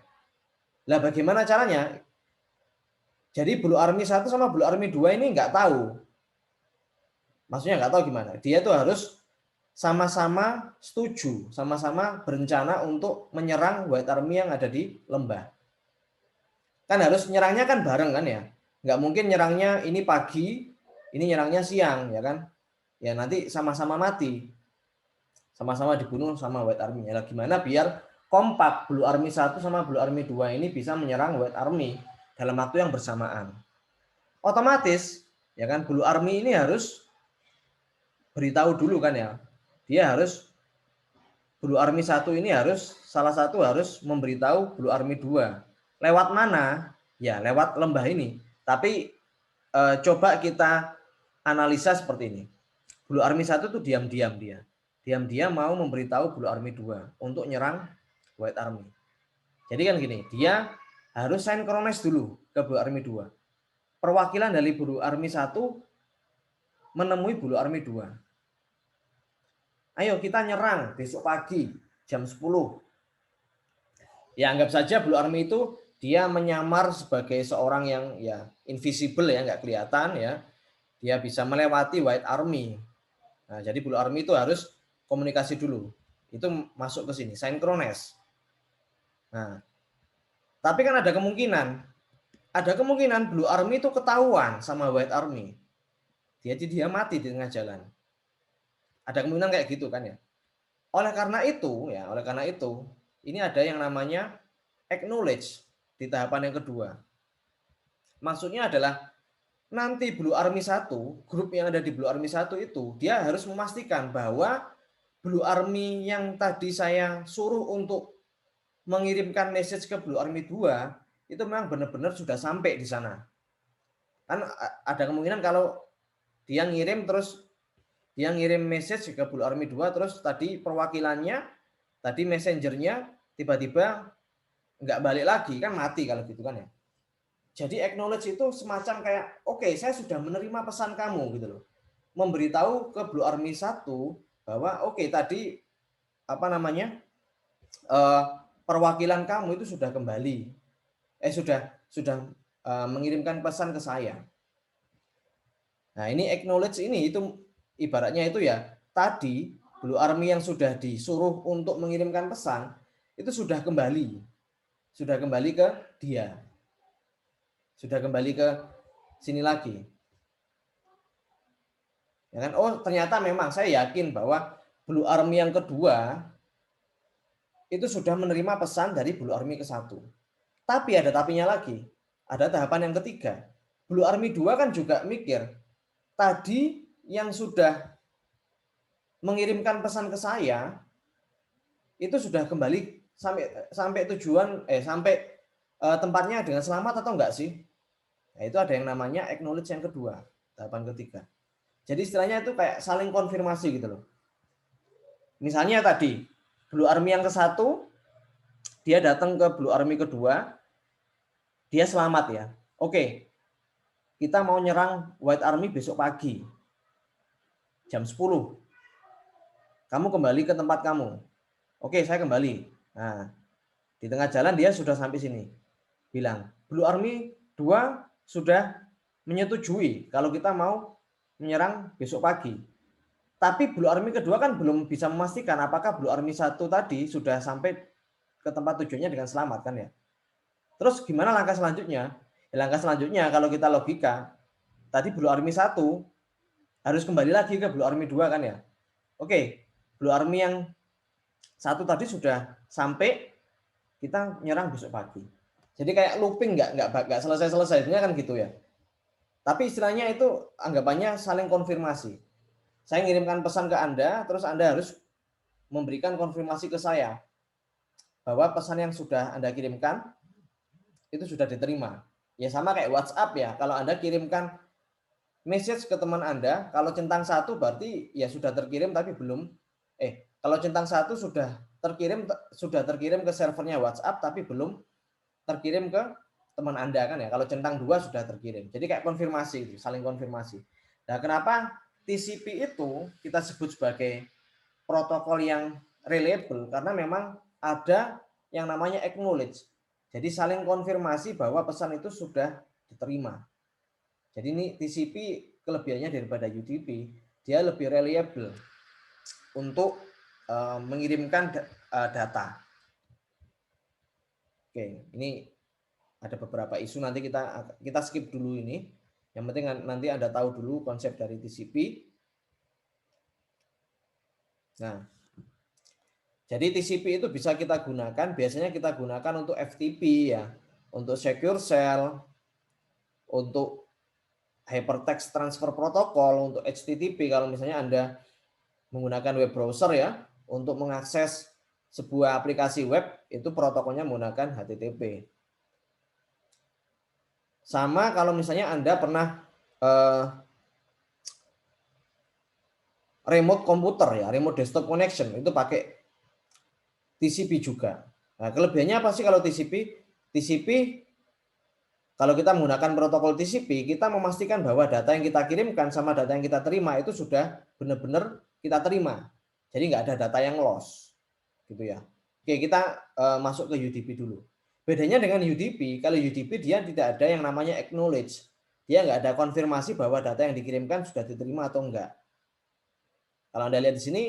Lah bagaimana caranya? Jadi Blue Army 1 sama Blue Army 2 ini nggak tahu. Maksudnya nggak tahu gimana. Dia tuh harus sama-sama setuju, sama-sama berencana untuk menyerang White Army yang ada di lembah. Kan harus nyerangnya kan bareng kan ya. Nggak mungkin nyerangnya ini pagi, ini nyerangnya siang ya kan. Ya nanti sama-sama mati. Sama-sama dibunuh sama White Army. Ya gimana biar kompak Blue Army 1 sama Blue Army 2 ini bisa menyerang White Army dalam waktu yang bersamaan. Otomatis ya kan Blue Army ini harus beritahu dulu kan ya. Dia harus Blue Army 1 ini harus salah satu harus memberitahu Blue Army 2. Lewat mana? Ya, lewat lembah ini. Tapi coba kita analisa seperti ini. Blue Army 1 tuh diam-diam dia. Diam-diam mau memberitahu Blue Army 2 untuk nyerang White Army. Jadi kan gini, dia harus synchronize dulu ke Blue Army 2. Perwakilan dari Blue Army 1 menemui Blue Army 2. Ayo kita nyerang besok pagi jam 10. Ya anggap saja Blue Army itu dia menyamar sebagai seorang yang ya invisible ya, nggak kelihatan ya. Dia bisa melewati White Army. Nah, jadi Blue Army itu harus komunikasi dulu. Itu masuk ke sini, synchronize. Nah, tapi kan ada kemungkinan. Ada kemungkinan Blue Army itu ketahuan sama White Army. Jadi dia mati di tengah jalan. Ada kemungkinan kayak gitu kan ya. Oleh karena itu, ini ada yang namanya acknowledge di tahapan yang kedua. Maksudnya adalah nanti Blue Army 1, grup yang ada di Blue Army 1 itu, dia harus memastikan bahwa Blue Army yang tadi saya suruh untuk mengirimkan message ke Blue Army 2, itu memang benar-benar sudah sampai di sana. Kan ada kemungkinan kalau dia ngirim message ke Blue Army 2, terus tadi perwakilannya, tadi messengernya tiba-tiba nggak balik lagi, kan mati kalau gitu kan ya. Jadi acknowledge itu semacam kayak, oke, saya sudah menerima pesan kamu gitu loh. Memberitahu ke Blue Army 1 bahwa oke, tadi perwakilan kamu itu sudah kembali. Sudah mengirimkan pesan ke saya. Nah, ini acknowledge ini itu ibaratnya itu ya, tadi Blue Army yang sudah disuruh untuk mengirimkan pesan itu sudah kembali ke dia. Sudah kembali ke sini lagi. Ya kan? Oh, ternyata memang saya yakin bahwa Blue Army yang kedua itu sudah menerima pesan dari Blue Army ke-1. Tapi ada tapinya lagi. Ada tahapan yang ketiga. Blue Army 2 kan juga mikir, tadi yang sudah mengirimkan pesan ke saya itu sudah kembali sampai tujuan sampai tempatnya dengan selamat atau enggak sih? Nah, itu ada yang namanya acknowledge yang kedua, tahapan ketiga. Jadi istilahnya itu kayak saling konfirmasi gitu loh. Misalnya tadi Blue Army yang ke-1 dia datang ke Blue Army kedua, dia selamat ya. Oke. Kita mau nyerang White Army besok pagi. Jam 10. Kamu kembali ke tempat kamu. Oke, saya kembali. Nah, di tengah jalan dia sudah sampai sini. Bilang, Blue Army 2 sudah menyetujui kalau kita mau menyerang besok pagi. Tapi Blue Army kedua kan belum bisa memastikan apakah Blue Army 1 tadi sudah sampai ke tempat tujuannya dengan selamat kan ya. Terus gimana langkah selanjutnya? Ya, langkah selanjutnya kalau kita logika, tadi Blue Army 1 harus kembali lagi ke Blue Army 2 kan ya. Oke, Blue Army yang 1 tadi sudah sampai, kita nyerang besok pagi. Jadi kayak looping nggak selesai-selesainya kan gitu ya. Tapi istilahnya itu anggapannya saling konfirmasi. Saya ngirimkan pesan ke Anda, terus Anda harus memberikan konfirmasi ke saya bahwa pesan yang sudah Anda kirimkan itu sudah diterima. Ya sama kayak WhatsApp ya, kalau Anda kirimkan message ke teman Anda, kalau centang 1 berarti ya sudah terkirim tapi belum kalau centang 1 sudah terkirim ke servernya WhatsApp tapi belum terkirim ke teman Anda kan ya. Kalau centang 2 sudah terkirim. Jadi kayak konfirmasi itu, saling konfirmasi. Nah, kenapa TCP itu kita sebut sebagai protokol yang reliable? Karena memang ada yang namanya acknowledge. Jadi saling konfirmasi bahwa pesan itu sudah diterima. Jadi ini TCP kelebihannya daripada UDP, dia lebih reliable untuk mengirimkan data. Oke, ini ada beberapa isu, nanti kita skip dulu ini. Yang penting nanti Anda tahu dulu konsep dari TCP. Nah, jadi TCP itu bisa kita gunakan, biasanya kita gunakan untuk FTP ya, untuk secure shell, untuk hypertext transfer protocol, untuk HTTP kalau misalnya Anda menggunakan web browser ya, untuk mengakses sebuah aplikasi web itu protokolnya menggunakan HTTP. Sama kalau misalnya Anda pernah remote komputer ya, remote desktop connection itu pakai TCP juga. Nah, kelebihannya apa sih kalau TCP? TCP kalau kita menggunakan protokol TCP, kita memastikan bahwa data yang kita kirimkan sama data yang kita terima itu sudah benar-benar kita terima. Jadi nggak ada data yang loss, gitu ya. Oke, kita masuk ke UDP dulu. Bedanya dengan UDP, kalau UDP dia tidak ada yang namanya acknowledge. Dia nggak ada konfirmasi bahwa data yang dikirimkan sudah diterima atau enggak. Kalau Anda lihat di sini,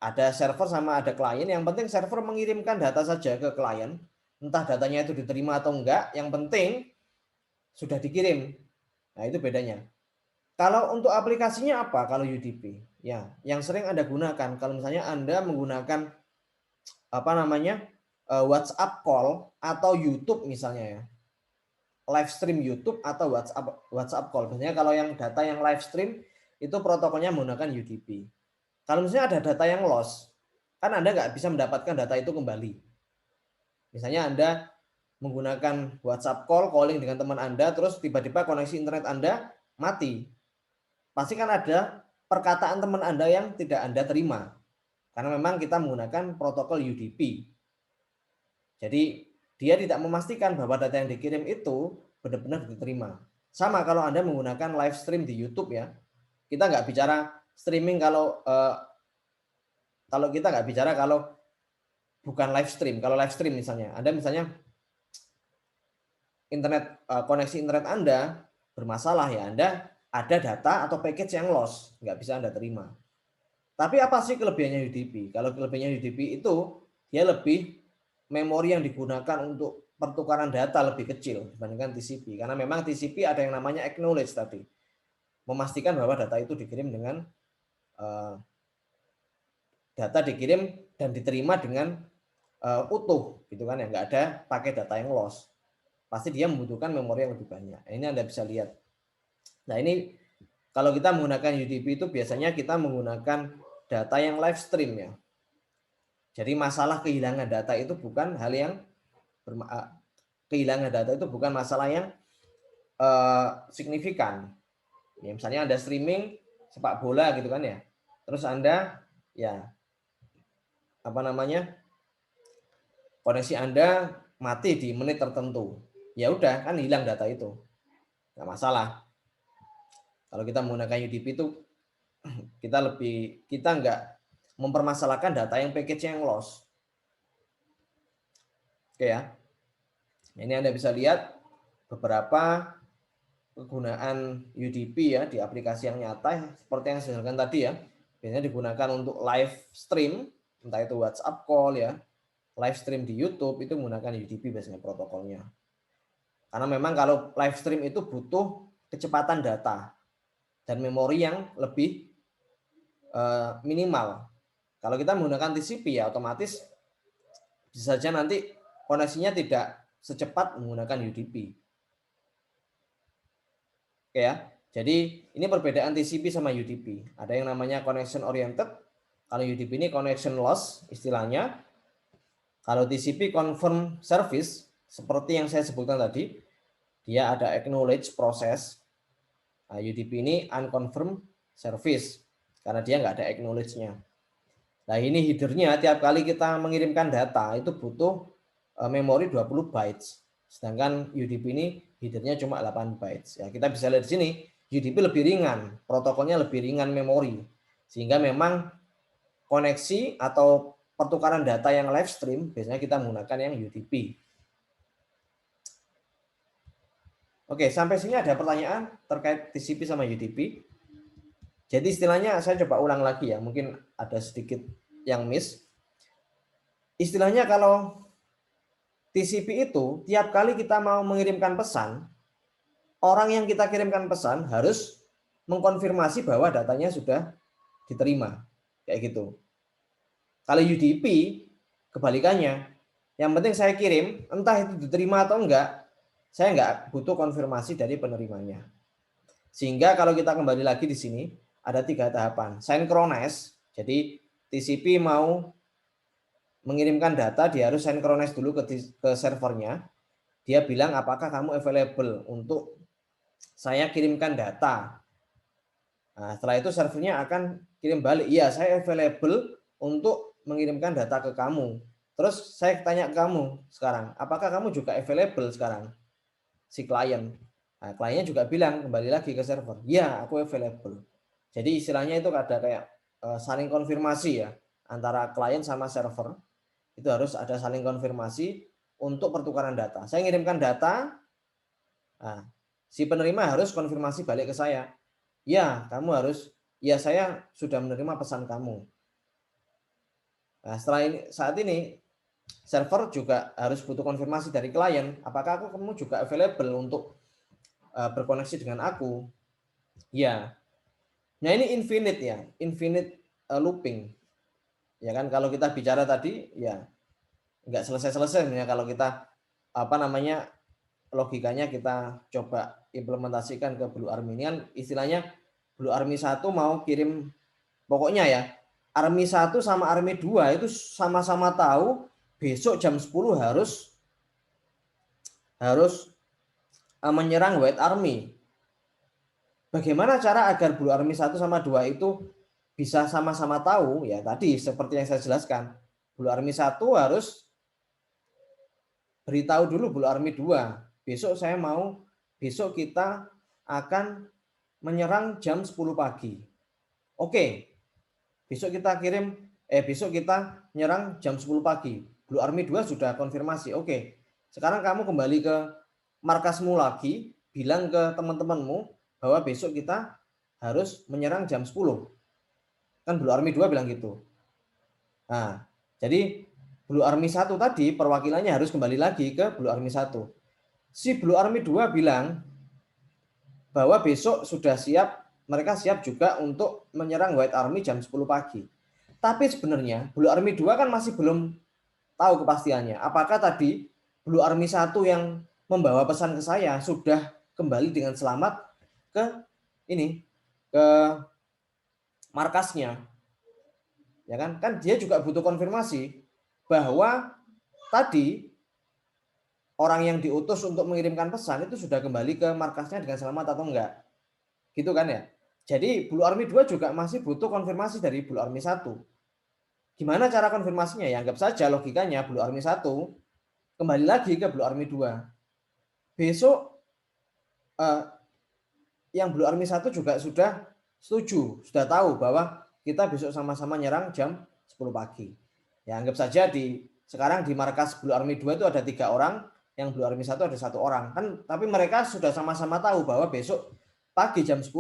ada server sama ada klien. Yang penting server mengirimkan data saja ke klien. Entah datanya itu diterima atau enggak, yang penting sudah dikirim. Nah, itu bedanya. Kalau untuk aplikasinya apa kalau UDP? Ya, yang sering Anda gunakan kalau misalnya Anda menggunakan WhatsApp call atau YouTube misalnya ya. Live stream YouTube atau WhatsApp call. Biasanya kalau yang data yang live stream itu protokolnya menggunakan UDP. Kalau misalnya ada data yang loss, kan Anda nggak bisa mendapatkan data itu kembali. Misalnya Anda menggunakan WhatsApp call, calling dengan teman Anda, terus tiba-tiba koneksi internet Anda mati. Pasti kan ada perkataan teman Anda yang tidak Anda terima. Karena memang kita menggunakan protokol UDP. Jadi dia tidak memastikan bahwa data yang dikirim itu benar-benar diterima. Sama kalau Anda menggunakan live stream di YouTube ya. Kita nggak bicara streaming kalau kita nggak bicara kalau bukan live stream. Kalau live stream misalnya, Anda misalnya koneksi internet Anda bermasalah ya, Anda ada data atau package yang loss, nggak bisa Anda terima. Tapi apa sih kelebihannya UDP? Kalau kelebihannya UDP itu dia lebih memori yang digunakan untuk pertukaran data lebih kecil dibandingkan TCP. Karena memang TCP ada yang namanya acknowledge tadi. Memastikan bahwa data itu dikirim dengan data dikirim dan diterima dengan utuh gitu kan ya, nggak ada pakai data yang loss. Pasti dia membutuhkan memori yang lebih banyak. Nah, ini Anda bisa lihat. Nah, ini kalau kita menggunakan UDP itu biasanya kita menggunakan data yang live stream ya. Jadi masalah kehilangan data itu bukan hal yang kehilangan data itu bukan masalah yang signifikan. Ya, misalnya Anda streaming sepak bola gitu kan ya. Terus Anda ya koneksi Anda mati di menit tertentu. Ya udah kan hilang data itu. Nggak masalah. Kalau kita menggunakan UDP itu kita nggak mempermasalahkan data yang package yang loss. Oke ya. Ini Anda bisa lihat beberapa kegunaan UDP ya di aplikasi yang nyata seperti yang saya jelaskan tadi ya. Biasanya digunakan untuk live stream, entah itu WhatsApp call ya, live stream di YouTube itu menggunakan UDP biasanya protokolnya. Karena memang kalau live stream itu butuh kecepatan data dan memori yang lebih minimal. Kalau kita menggunakan TCP ya otomatis bisa saja nanti koneksinya tidak secepat menggunakan UDP. Oke ya. Jadi ini perbedaan TCP sama UDP. Ada yang namanya connection oriented. Kalau UDP ini connection loss istilahnya. Kalau TCP confirm service seperti yang saya sebutkan tadi, dia ada acknowledge proses. Nah, UDP ini unconfirmed service karena dia nggak ada acknowledge-nya. Nah, ini header-nya tiap kali kita mengirimkan data itu butuh memori 20 bytes. Sedangkan UDP ini header-nya cuma 8 bytes. Ya, kita bisa lihat di sini, UDP lebih ringan, protokolnya lebih ringan memori. Sehingga memang koneksi atau pertukaran data yang live stream biasanya kita menggunakan yang UDP. Oke, sampai sini ada pertanyaan terkait TCP sama UDP. Jadi istilahnya saya coba ulang lagi ya, mungkin ada sedikit yang miss. Istilahnya kalau TCP itu tiap kali kita mau mengirimkan pesan, orang yang kita kirimkan pesan harus mengkonfirmasi bahwa datanya sudah diterima. Kayak gitu. Kalau UDP kebalikannya, yang penting saya kirim, entah itu diterima atau enggak, saya enggak butuh konfirmasi dari penerimanya. Sehingga kalau kita kembali lagi di sini, ada 3 tahapan. Synchronize, jadi TCP mau mengirimkan data, dia harus synchronize dulu ke servernya. Dia bilang apakah kamu available untuk saya kirimkan data. Nah, setelah itu servernya akan kirim balik, iya saya available untuk mengirimkan data ke kamu. Terus saya tanya ke kamu sekarang, apakah kamu juga available sekarang? Si klien. Nah, kliennya juga bilang kembali lagi ke server, iya aku available. Jadi istilahnya itu ada kayak saling konfirmasi ya antara klien sama server. Itu harus ada saling konfirmasi untuk pertukaran data. Saya ngirimkan data, nah, si penerima harus konfirmasi balik ke saya. Ya, kamu harus, ya saya sudah menerima pesan kamu. Nah, setelah ini, saat ini server juga harus butuh konfirmasi dari klien, apakah kamu juga available untuk berkoneksi dengan aku? Ya. Nah, ini infinite ya, infinite looping. Ya kan, kalau kita bicara tadi ya nggak selesai-selesai ya kalau kita logikanya kita coba implementasikan ke Blue Army. Ini kan istilahnya Blue Army 1 mau kirim, pokoknya ya Army 1 sama Army 2 itu sama-sama tahu besok jam 10 harus menyerang White Army. Bagaimana cara agar Blue Army 1 sama 2 itu bisa sama-sama tahu? Ya tadi seperti yang saya jelaskan. Blue Army 1 harus beritahu dulu Blue Army 2. Besok kita akan menyerang jam 10 pagi. Oke. Besok kita nyerang jam 10 pagi. Blue Army 2 sudah konfirmasi. Oke. Sekarang kamu kembali ke markasmu lagi, bilang ke teman-temanmu bahwa besok kita harus menyerang jam 10. Kan Blue Army 2 bilang gitu. Nah, jadi Blue Army 1 tadi perwakilannya harus kembali lagi ke Blue Army 1. Si Blue Army 2 bilang bahwa besok sudah siap, mereka siap juga untuk menyerang White Army jam 10 pagi. Tapi sebenarnya Blue Army 2 kan masih belum tahu kepastiannya. Apakah tadi Blue Army 1 yang membawa pesan ke saya sudah kembali dengan selamat ke markasnya. Ya kan? Kan dia juga butuh konfirmasi bahwa tadi orang yang diutus untuk mengirimkan pesan itu sudah kembali ke markasnya dengan selamat atau enggak. Gitu kan ya? Jadi Blue Army 2 juga masih butuh konfirmasi dari Blue Army 1. Gimana cara konfirmasinya? Ya anggap saja logikanya Blue Army 1 kembali lagi ke Blue Army 2. Besok yang Blue Army 1 juga sudah setuju, sudah tahu bahwa kita besok sama-sama nyerang jam 10 pagi. Ya anggap saja sekarang di markas Blue Army 2 itu ada 3 orang, yang Blue Army 1 ada 1 orang. Kan tapi mereka sudah sama-sama tahu bahwa besok pagi jam 10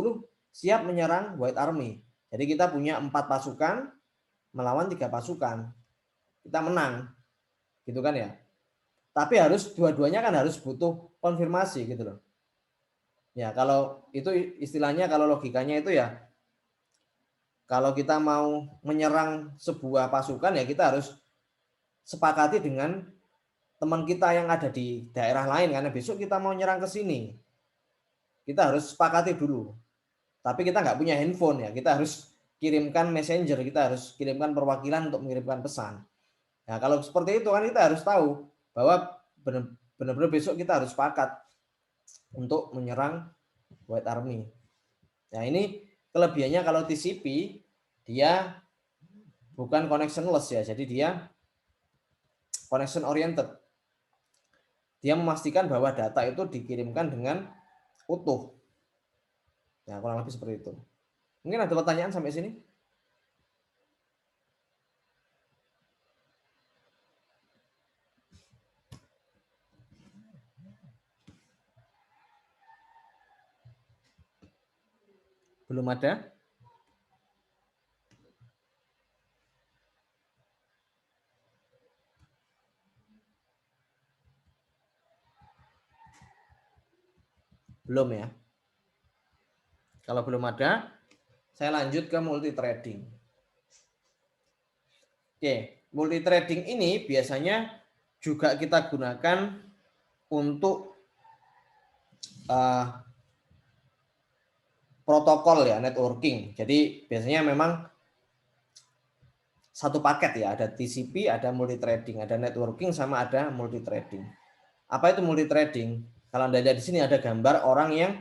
siap menyerang White Army. Jadi kita punya 4 pasukan melawan 3 pasukan. Kita menang. Gitu kan ya. Tapi harus dua-duanya kan harus butuh konfirmasi gitu loh. Ya, kalau itu istilahnya, kalau logikanya itu ya, kalau kita mau menyerang sebuah pasukan ya kita harus sepakati dengan teman kita yang ada di daerah lain, karena besok kita mau nyerang ke sini. Kita harus sepakati dulu. Tapi kita nggak punya handphone ya, kita harus kirimkan messenger, kita harus kirimkan perwakilan untuk mengirimkan pesan. Nah, kalau seperti itu kan kita harus tahu bahwa benar-benar besok kita harus sepakat untuk menyerang White Army. Nah, ini kelebihannya kalau TCP dia bukan connectionless ya, jadi dia connection oriented. Dia memastikan bahwa data itu dikirimkan dengan utuh. Nah, kurang lebih seperti itu. Mungkin ada pertanyaan sampai sini? Belum ada? Belum ya? Kalau belum ada, saya lanjut ke multi trading. Oke, multi trading ini biasanya juga kita gunakan untuk protokol ya, networking. Jadi biasanya memang satu paket ya, ada TCP, ada multi trading, ada networking sama ada multi trading. Apa itu multi trading? Kalau Anda lihat di sini ada gambar orang yang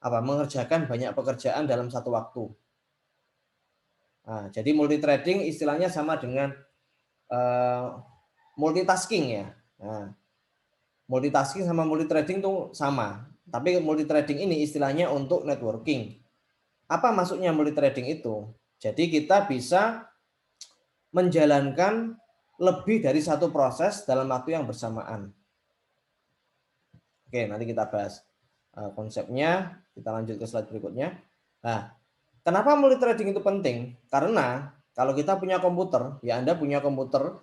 mengerjakan banyak pekerjaan dalam satu waktu. Nah, jadi multi trading istilahnya sama dengan multitasking ya. Nah, multitasking sama multi trading itu sama. Tapi multi trading ini istilahnya untuk networking. Apa maksudnya multi trading itu? Jadi kita bisa menjalankan lebih dari satu proses dalam waktu yang bersamaan. Oke, nanti kita bahas konsepnya. Kita lanjut ke slide berikutnya. Nah, kenapa multi trading itu penting? Karena kalau kita punya komputer, ya Anda punya komputer,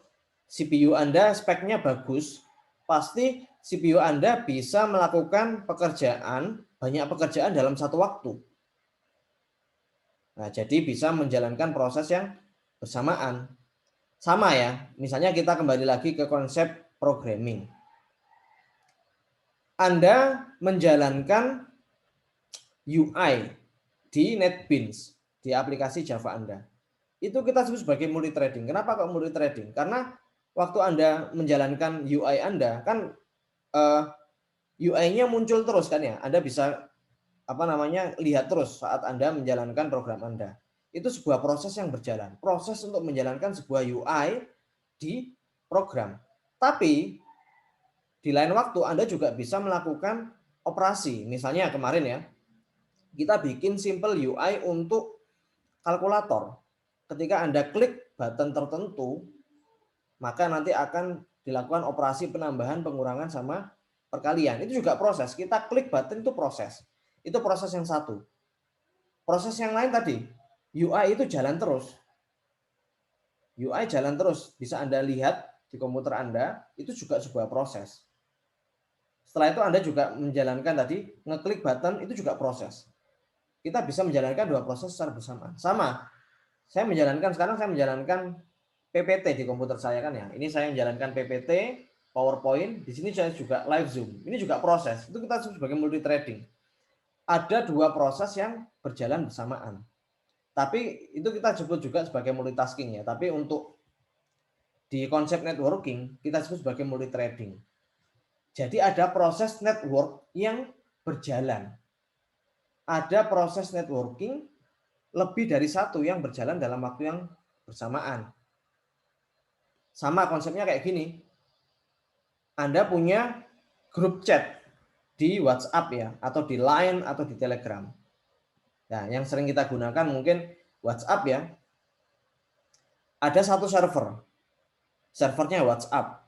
CPU Anda speknya bagus, pasti CPU Anda bisa melakukan banyak pekerjaan dalam satu waktu. Nah, jadi bisa menjalankan proses yang bersamaan. Sama ya, misalnya kita kembali lagi ke konsep programming. Anda menjalankan UI di NetBeans, di aplikasi Java Anda. Itu kita sebut sebagai multi trading. Kenapa kok multi trading? Karena waktu Anda menjalankan UI Anda, kan UI-nya muncul terus kan ya. Anda bisa lihat terus saat Anda menjalankan program Anda. Itu sebuah proses yang berjalan. Proses untuk menjalankan sebuah UI di program. Tapi di lain waktu Anda juga bisa melakukan operasi. Misalnya kemarin ya, kita bikin simple UI untuk kalkulator. Ketika Anda klik button tertentu, maka nanti akan dilakukan operasi penambahan, pengurangan, sama perkalian. Itu juga proses. Kita klik button itu proses. Itu proses yang satu. Proses yang lain tadi, UI itu jalan terus. UI jalan terus. Bisa Anda lihat di komputer Anda, itu juga sebuah proses. Setelah itu Anda juga menjalankan tadi, ngeklik button itu juga proses. Kita bisa menjalankan dua proses secara bersamaan. Sama, sekarang saya menjalankan PPT di komputer saya kan ya. Ini saya menjalankan PPT, PowerPoint, di sini saya juga live Zoom. Ini juga proses. Itu kita sebut sebagai multi trading. Ada dua proses yang berjalan bersamaan. Tapi itu kita sebut juga sebagai multitasking ya. Tapi untuk di konsep networking kita sebut sebagai multi trading. Jadi ada proses network yang berjalan. Ada proses networking lebih dari satu yang berjalan dalam waktu yang bersamaan. Sama konsepnya kayak gini. Anda punya grup chat di WhatsApp ya, atau di Line atau di Telegram. Nah, yang sering kita gunakan mungkin WhatsApp ya. Ada satu server. Servernya WhatsApp.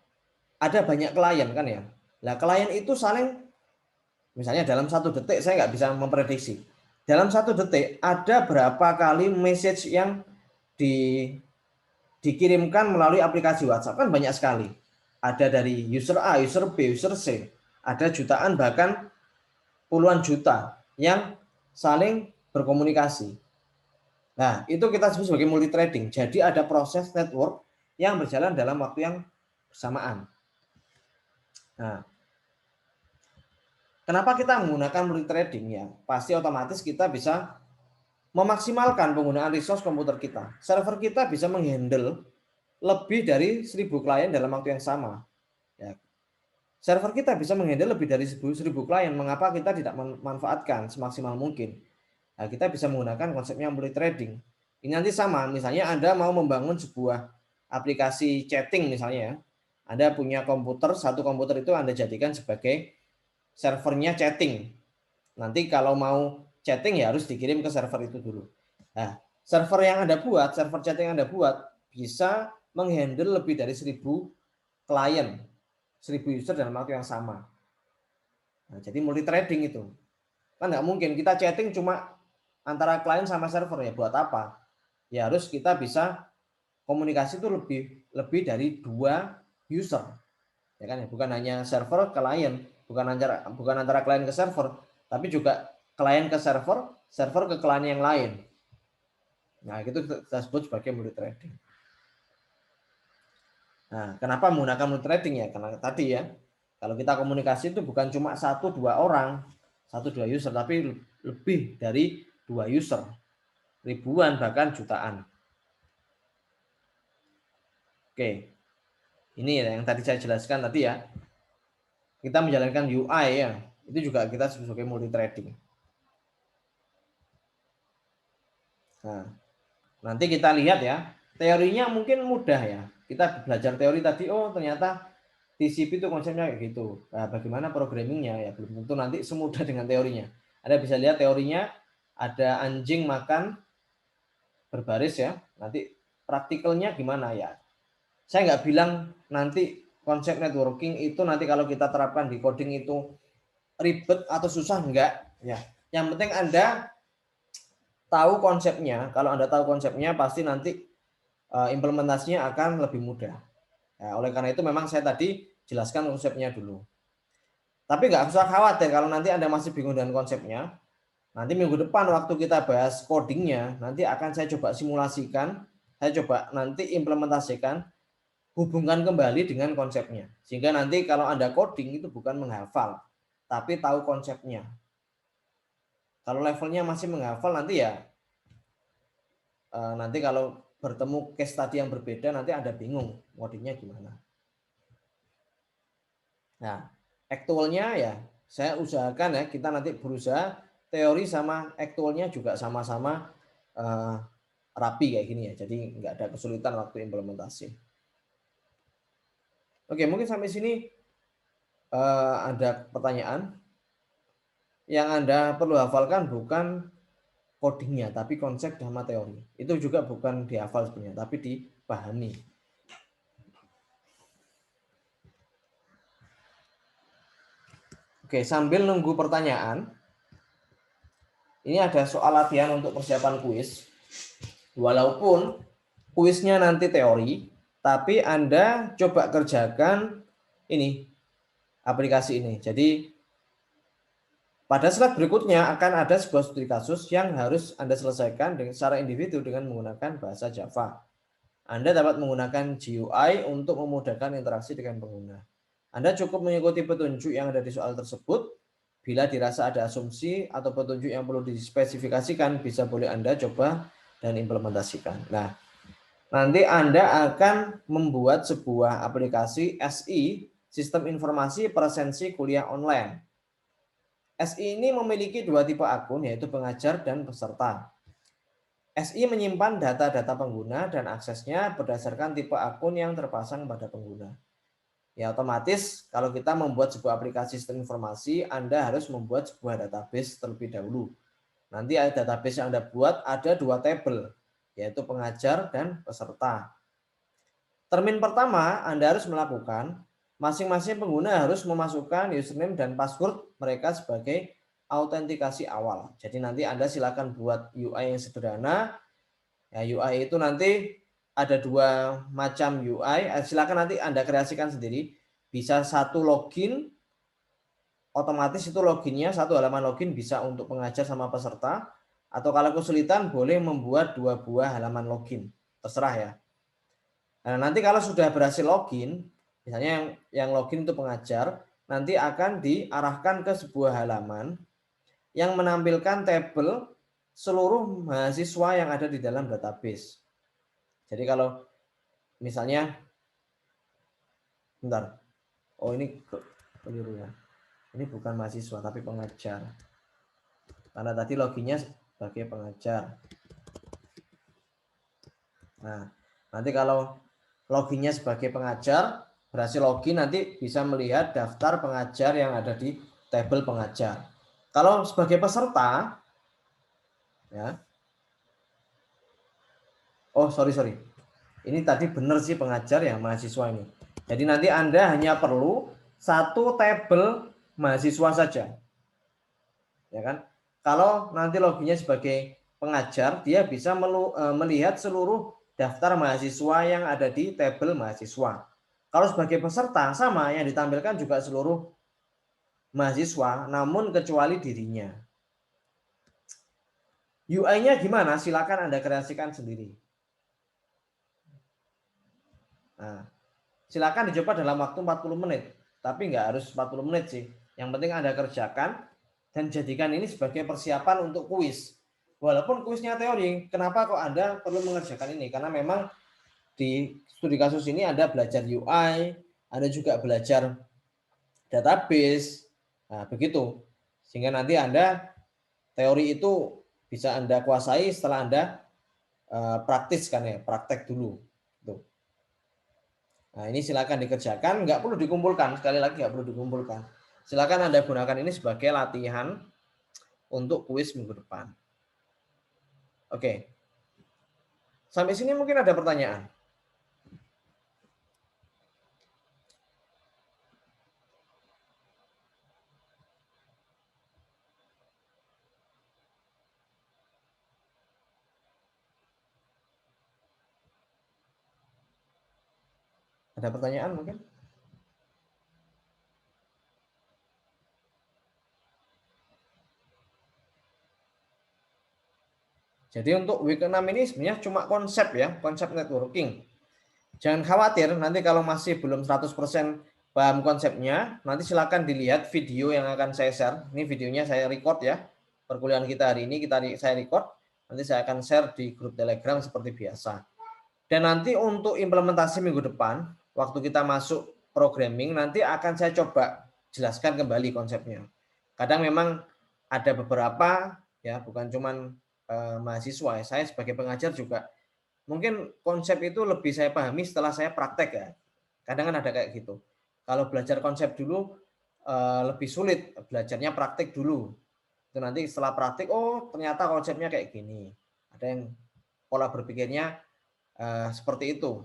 Ada banyak klien kan ya. Nah, klien itu saling, misalnya dalam 1 detik, saya nggak bisa memprediksi. Dalam 1 detik ada berapa kali message yang dikirimkan melalui aplikasi WhatsApp, kan banyak sekali. Ada dari user A, user B, user C. Ada jutaan bahkan puluhan juta yang saling berkomunikasi. Nah, itu kita sebut sebagai multi trading. Jadi ada proses network yang berjalan dalam waktu yang bersamaan. Nah, Kenapa kita menggunakan multi threading ya? Pasti otomatis kita bisa memaksimalkan penggunaan resource komputer kita. Server kita bisa menghandle lebih dari 1000 klien dalam waktu yang sama. Ya. Server kita bisa menghandle lebih dari 1000 klien. Mengapa kita tidak memanfaatkan semaksimal mungkin? Nah, kita bisa menggunakan konsepnya multi threading. Ini nanti sama, misalnya Anda mau membangun sebuah aplikasi chatting misalnya ya. Anda punya komputer, satu komputer itu Anda jadikan sebagai servernya chatting. Nanti kalau mau chatting ya harus dikirim ke server itu dulu. Nah, server yang Anda buat, server chatting yang Anda buat bisa menghandle lebih dari 1000 klien, 1000 user dalam waktu yang sama. Nah, jadi multi threading itu. Kan nggak mungkin kita chatting cuma antara klien sama server ya, buat apa? Ya harus kita bisa komunikasi itu lebih dari 2 user. Ya kan ya, bukan hanya server ke klien, bukan antara klien ke server, tapi juga klien ke server, server ke klien yang lain. Nah, itu kita sebut sebagai multi threading. Nah, kenapa menggunakan multi threading ya? Karena tadi ya, kalau kita komunikasi itu bukan cuma 1-2 orang, 1-2 user, tapi lebih dari 2 user, ribuan bahkan jutaan. Oke, ini yang tadi saya jelaskan tadi ya. Kita menjalankan UI ya, itu juga kita sebut sebagai multi threading. Nah, nanti kita lihat ya, teorinya mungkin mudah ya. Kita belajar teori tadi, oh ternyata TCP itu konsepnya kayak gitu. Nah, bagaimana programmingnya ya belum tentu nanti semudah dengan teorinya. Anda bisa lihat teorinya ada anjing makan berbaris ya. Nanti praktikalnya gimana ya? Saya nggak bilang nanti konsep networking itu nanti kalau kita terapkan di coding itu ribet atau susah, enggak ya. Yang penting Anda tahu konsepnya. Kalau Anda tahu konsepnya pasti nanti implementasinya akan lebih mudah. Ya, oleh karena itu memang saya tadi jelaskan konsepnya dulu. Tapi nggak usah khawatir kalau nanti Anda masih bingung dengan konsepnya. Nanti minggu depan waktu kita bahas codingnya, nanti akan saya coba simulasikan, saya coba nanti implementasikan, hubungkan kembali dengan konsepnya. Sehingga nanti kalau Anda coding itu bukan menghafal, tapi tahu konsepnya. Kalau levelnya masih menghafal nanti ya, nanti kalau bertemu case tadi yang berbeda nanti Anda bingung codingnya gimana. Nah, actualnya ya saya usahakan ya kita nanti berusaha teori sama actualnya juga sama-sama rapi kayak gini ya. Jadi nggak ada kesulitan waktu implementasi. Oke, mungkin sampai sini ada pertanyaan. Yang Anda perlu hafalkan bukan codingnya, tapi konsep sama teori. Itu juga bukan dihafal sebenarnya, tapi dipahami. Oke, sambil nunggu pertanyaan, ini ada soal latihan untuk persiapan kuis. Walaupun kuisnya nanti teori, tapi Anda coba kerjakan ini, aplikasi ini. Jadi pada slide berikutnya akan ada sebuah studi kasus yang harus Anda selesaikan secara individu dengan menggunakan bahasa Java. Anda dapat menggunakan GUI untuk memudahkan interaksi dengan pengguna. Anda cukup mengikuti petunjuk yang ada di soal tersebut. Bila dirasa ada asumsi atau petunjuk yang perlu dispesifikasikan, bisa boleh Anda coba dan implementasikan. Nah, nanti Anda akan membuat sebuah aplikasi SI, Sistem Informasi Presensi Kuliah Online. SI ini memiliki 2 tipe akun, yaitu pengajar dan peserta. SI menyimpan data-data pengguna dan aksesnya berdasarkan tipe akun yang terpasang pada pengguna. Ya otomatis kalau kita membuat sebuah aplikasi sistem informasi, Anda harus membuat sebuah database terlebih dahulu. Nanti database yang Anda buat ada 2 tabel, yaitu pengajar dan peserta. Termin pertama Anda harus melakukan, masing-masing pengguna harus memasukkan username dan password mereka sebagai autentikasi awal. Jadi nanti Anda silakan buat UI yang sederhana. Ya, UI itu nanti ada 2 macam UI. Silakan nanti Anda kreasikan sendiri. Bisa satu login, otomatis itu loginnya satu halaman login bisa untuk pengajar sama peserta. Atau kalau kesulitan boleh membuat 2 buah halaman login. Terserah ya. Nah, nanti kalau sudah berhasil login, misalnya yang login itu pengajar, nanti akan diarahkan ke sebuah halaman yang menampilkan tabel seluruh mahasiswa yang ada di dalam database. Jadi kalau misalnya, bentar, oh ini keliru ya. Ini bukan mahasiswa tapi pengajar. Karena tadi loginnya sebagai pengajar. Nah, nanti kalau loginnya sebagai pengajar, berhasil login nanti bisa melihat daftar pengajar yang ada di tabel pengajar. Kalau sebagai peserta, ya. Oh, sorry. Ini tadi benar sih pengajar ya, mahasiswa ini. Jadi nanti Anda hanya perlu satu tabel mahasiswa saja. Ya kan? Kalau nanti loginnya sebagai pengajar, dia bisa melihat seluruh daftar mahasiswa yang ada di tabel mahasiswa. Kalau sebagai peserta, sama yang ditampilkan juga seluruh mahasiswa, namun kecuali dirinya. UI-nya gimana? Silakan Anda kreasikan sendiri. Nah, silakan dicoba dalam waktu 40 menit. Tapi nggak harus 40 menit sih. Yang penting Anda kerjakan dan jadikan ini sebagai persiapan untuk kuis. Walaupun kuisnya teori, kenapa kok Anda perlu mengerjakan ini? Karena memang di studi kasus ini Anda belajar UI, Anda juga belajar database. Nah, begitu. Sehingga nanti Anda teori itu bisa Anda kuasai setelah Anda praktis kan ya, praktek dulu. Tuh. Nah, ini silakan dikerjakan, nggak perlu dikumpulkan. Sekali lagi nggak perlu dikumpulkan. Silakan Anda gunakan ini sebagai latihan untuk kuis minggu depan. Oke. Sampai sini mungkin ada pertanyaan. Ada pertanyaan mungkin? Jadi untuk week 6 ini sebenarnya cuma konsep ya, konsep networking. Jangan khawatir, nanti kalau masih belum 100% paham konsepnya, nanti silakan dilihat video yang akan saya share. Ini videonya saya record ya. Perkuliahan kita hari ini saya record. Nanti saya akan share di grup Telegram seperti biasa. Dan nanti untuk implementasi minggu depan, waktu kita masuk programming, nanti akan saya coba jelaskan kembali konsepnya. Kadang memang ada beberapa, ya bukan cuman mahasiswa, ya, saya sebagai pengajar juga, mungkin konsep itu lebih saya pahami setelah saya praktek ya. Kadang kan ada kayak gitu. Kalau belajar konsep dulu lebih sulit, belajarnya praktek dulu. Itu nanti setelah praktek, oh ternyata konsepnya kayak gini. Ada yang pola berpikirnya seperti itu.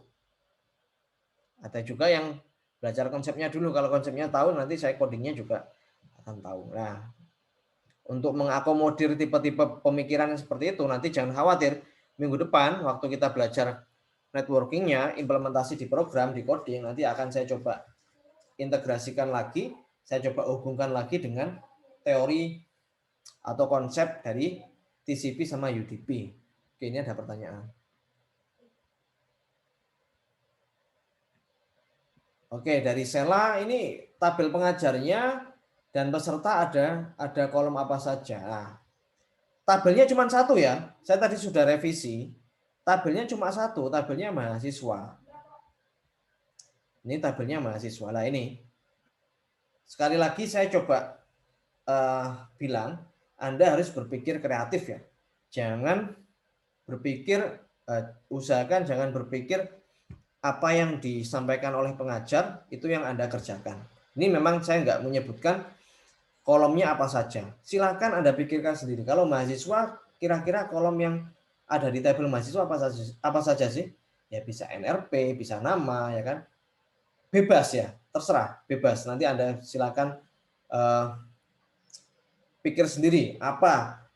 Ada juga yang belajar konsepnya dulu. Kalau konsepnya tahu, nanti saya codingnya juga akan tahu. Nah, untuk mengakomodir tipe-tipe pemikiran yang seperti itu, nanti jangan khawatir. Minggu depan, waktu kita belajar networkingnya, implementasi di program, di coding, nanti akan saya coba integrasikan lagi, saya coba hubungkan lagi dengan teori atau konsep dari TCP sama UDP. Oke, ini ada pertanyaan. Oke, dari Sela ini tabel pengajarnya dan peserta ada kolom apa saja. Nah, tabelnya cuma satu ya. Saya tadi sudah revisi. Tabelnya cuma satu, tabelnya mahasiswa. Ini tabelnya mahasiswa. Nah, ini sekali lagi saya coba bilang, Anda harus berpikir kreatif ya. Jangan berpikir, usahakan jangan berpikir apa yang disampaikan oleh pengajar itu yang Anda kerjakan. Ini memang saya nggak menyebutkan kolomnya apa saja. Silakan Anda pikirkan sendiri. Kalau mahasiswa, kira-kira kolom yang ada di tabel mahasiswa apa saja sih? Ya bisa NRP, bisa nama, ya kan? Bebas ya, terserah, bebas. Nanti Anda silakan pikir sendiri apa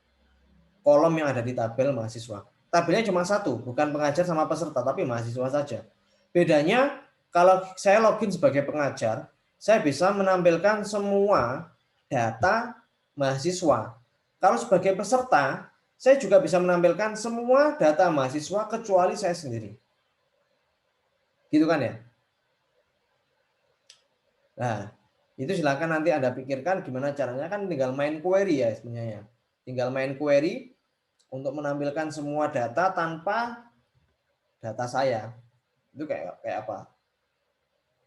kolom yang ada di tabel mahasiswa. Tabelnya cuma satu, bukan pengajar sama peserta, tapi mahasiswa saja. Bedanya, kalau saya login sebagai pengajar, saya bisa menampilkan semua data mahasiswa. Kalau sebagai peserta, saya juga bisa menampilkan semua data mahasiswa kecuali saya sendiri. Gitu kan ya? Nah, Itu silakan nanti Anda pikirkan gimana caranya, kan tinggal main query ya sebenarnya. Tinggal main query untuk menampilkan semua data tanpa data saya. Itu kayak apa?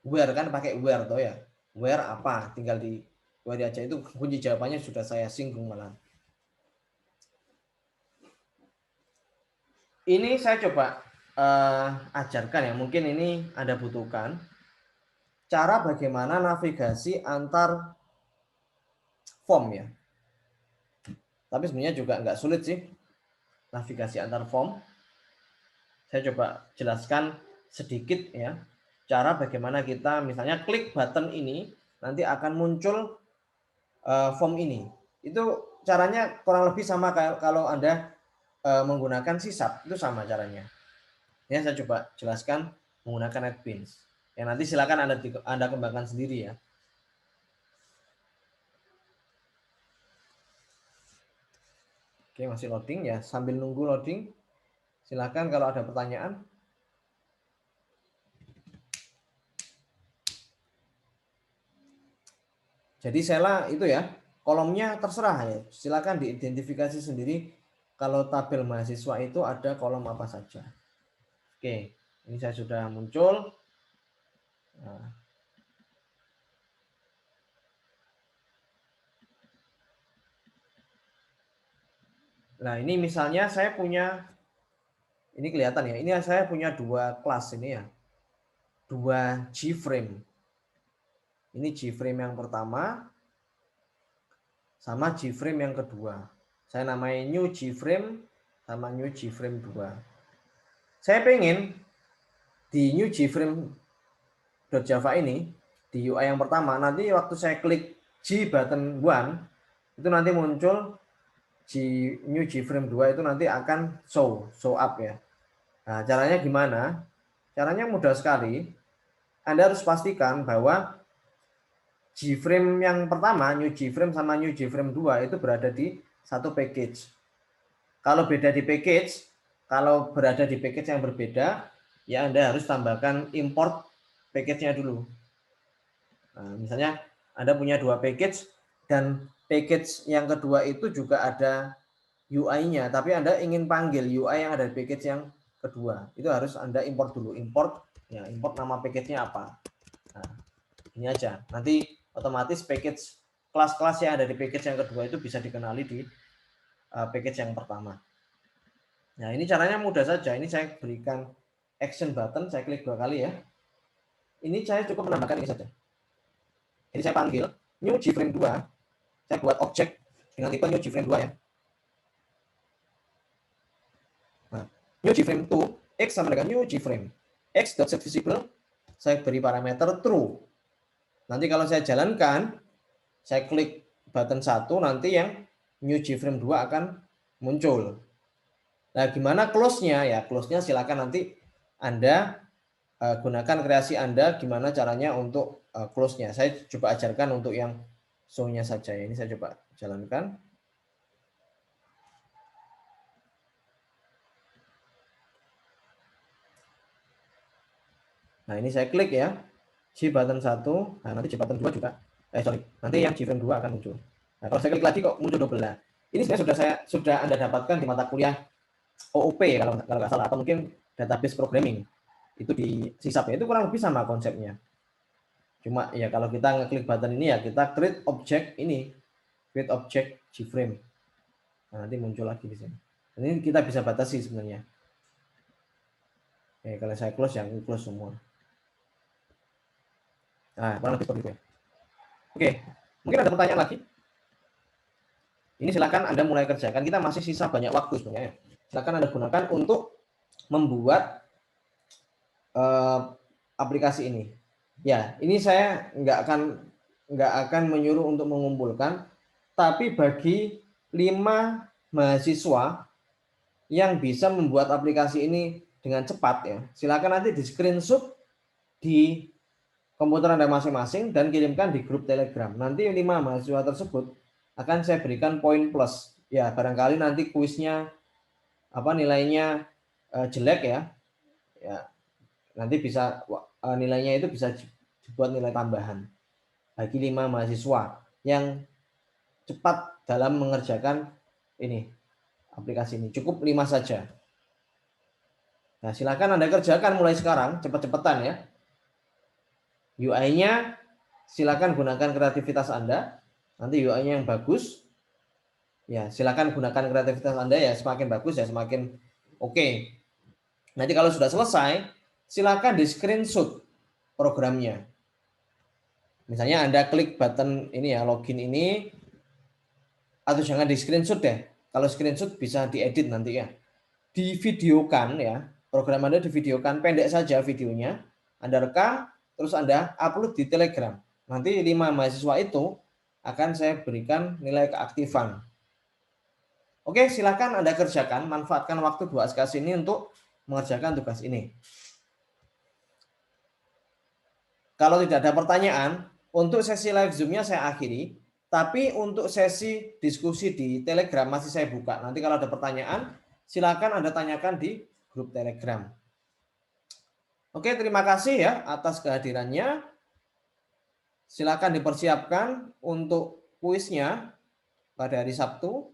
Where kan pakai where toh ya. Where apa? Tinggal di query aja, itu kunci jawabannya sudah saya singgung malah. Ini saya coba ajarkan ya, mungkin ini Anda butuhkan. Cara bagaimana navigasi antar form ya. Tapi sebenarnya juga nggak sulit sih navigasi antar form. Saya coba jelaskan sedikit ya. Cara bagaimana kita misalnya klik button ini, nanti akan muncul form ini. Itu caranya kurang lebih sama kayak kalau Anda menggunakan sisap, itu sama caranya. Ya, saya coba jelaskan menggunakan NetBeans. Ya, nanti silakan Anda kembangkan sendiri ya. Oke, masih loading ya. Sambil nunggu loading, silakan kalau ada pertanyaan. Jadi sela itu ya, kolomnya terserah ya. Silakan diidentifikasi sendiri kalau tabel mahasiswa itu ada kolom apa saja. Oke, ini saya sudah muncul. Nah, ini misalnya saya punya, ini kelihatan ya, ini saya punya dua kelas ini ya. Dua G-frame. Ini G-frame yang pertama sama G-frame yang kedua. Saya namai new G-frame sama new G-frame 2. Saya pengen di new G-frame.java ini, di UI yang pertama, nanti waktu saya klik G button 1, itu nanti muncul new G-frame 2 itu nanti akan show up ya. Nah, caranya gimana? Caranya mudah sekali. Anda harus pastikan bahwa G-frame yang pertama, new G-frame sama new G-frame 2 itu berada di satu package. Kalau beda di package, kalau berada di package yang berbeda, ya Anda harus tambahkan import package-nya dulu. Nah, misalnya Anda punya dua package dan package yang kedua itu juga ada UI-nya, tapi Anda ingin panggil UI yang ada di package yang kedua, itu harus Anda import dulu. Import nama package-nya apa. Nah, ini aja. Nanti otomatis package kelas-kelas yang ada di package yang kedua itu bisa dikenali di package yang pertama. Nah, ini caranya mudah saja. Ini saya berikan action button, saya klik 2 kali ya. Ini saya cukup menambahkan ini saja. Jadi saya panggil new G-frame 2. Saya buat objek dengan tipe new G-frame 2 ya. Nah, new G-frame 2 X sama dengan new G-frame. X.setVisible saya beri parameter true. Nanti kalau saya jalankan, saya klik button 1, nanti yang new G-frame 2 akan muncul. Nah, gimana close-nya? Ya, close-nya silakan nanti Anda gunakan kreasi Anda gimana caranya untuk close-nya. Saya coba ajarkan untuk yang show-nya saja. Ini saya coba jalankan. Nah, ini saya klik ya. G button 1, nah nanti G button 2 juga. Nanti yang G frame 2 akan muncul. Nah, kalau saya klik lagi kok muncul double. Nah, ini sebenarnya sudah Anda dapatkan di mata kuliah OOP kalau nggak salah, atau mungkin database programming. Itu di sisap ya, itu kurang lebih sama konsepnya. Cuma ya kalau kita ngeklik button ini ya kita create object ini, create object G-frame. Nah, nanti muncul lagi di sini. Ini kita bisa batasi sebenarnya. Oke, kalau saya close ya, close semua. Nah, kurang lebih seperti itu ya. Oke, mungkin ada pertanyaan lagi? Ini silakan Anda mulai kerjakan. Kita masih sisa banyak waktu sebenarnya. Silakan Anda gunakan untuk membuat aplikasi ini. Ya, ini saya nggak akan menyuruh untuk mengumpulkan, tapi bagi 5 mahasiswa yang bisa membuat aplikasi ini dengan cepat ya, silakan nanti di screenshot di komputer Anda masing-masing dan kirimkan di grup Telegram. Nanti 5 mahasiswa tersebut akan saya berikan poin plus. Ya, barangkali nanti kuisnya nilainya jelek ya. Ya, nanti bisa nilainya itu bisa dibuat nilai tambahan. bagi 5 mahasiswa yang cepat dalam mengerjakan ini aplikasi ini. Cukup 5 saja. Nah, silakan Anda kerjakan mulai sekarang, cepat-cepatan ya. UI-nya silakan gunakan kreativitas Anda. Nanti UI-nya yang bagus. Ya, silakan gunakan kreativitas Anda ya, semakin bagus ya semakin oke. Nanti kalau sudah selesai, silakan di screenshot programnya. Misalnya Anda klik button ini ya, login ini, atau jangan di screenshot deh. Kalau screenshot bisa diedit nanti ya. Divideokan ya, program Anda divideokan, pendek saja videonya. Anda rekam, terus Anda upload di Telegram. Nanti 5 mahasiswa itu akan saya berikan nilai keaktifan. Oke, silakan Anda kerjakan, manfaatkan waktu 2 SKS ini untuk mengerjakan tugas ini. Kalau tidak ada pertanyaan, untuk sesi live Zoom-nya saya akhiri, tapi untuk sesi diskusi di Telegram masih saya buka. Nanti kalau ada pertanyaan, silakan Anda tanyakan di grup Telegram. Oke, terima kasih ya atas kehadirannya. Silakan dipersiapkan untuk kuisnya pada hari Sabtu.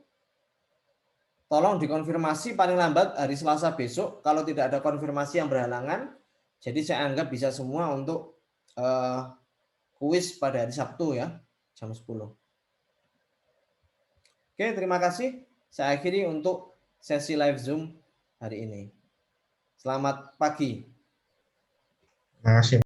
Tolong dikonfirmasi paling lambat hari Selasa besok. Kalau tidak ada konfirmasi yang berhalangan, jadi saya anggap bisa semua untuk kuis pada hari Sabtu ya, jam 10. Oke, terima kasih. Saya akhiri untuk sesi live Zoom hari ini. Selamat pagi. Terima kasih.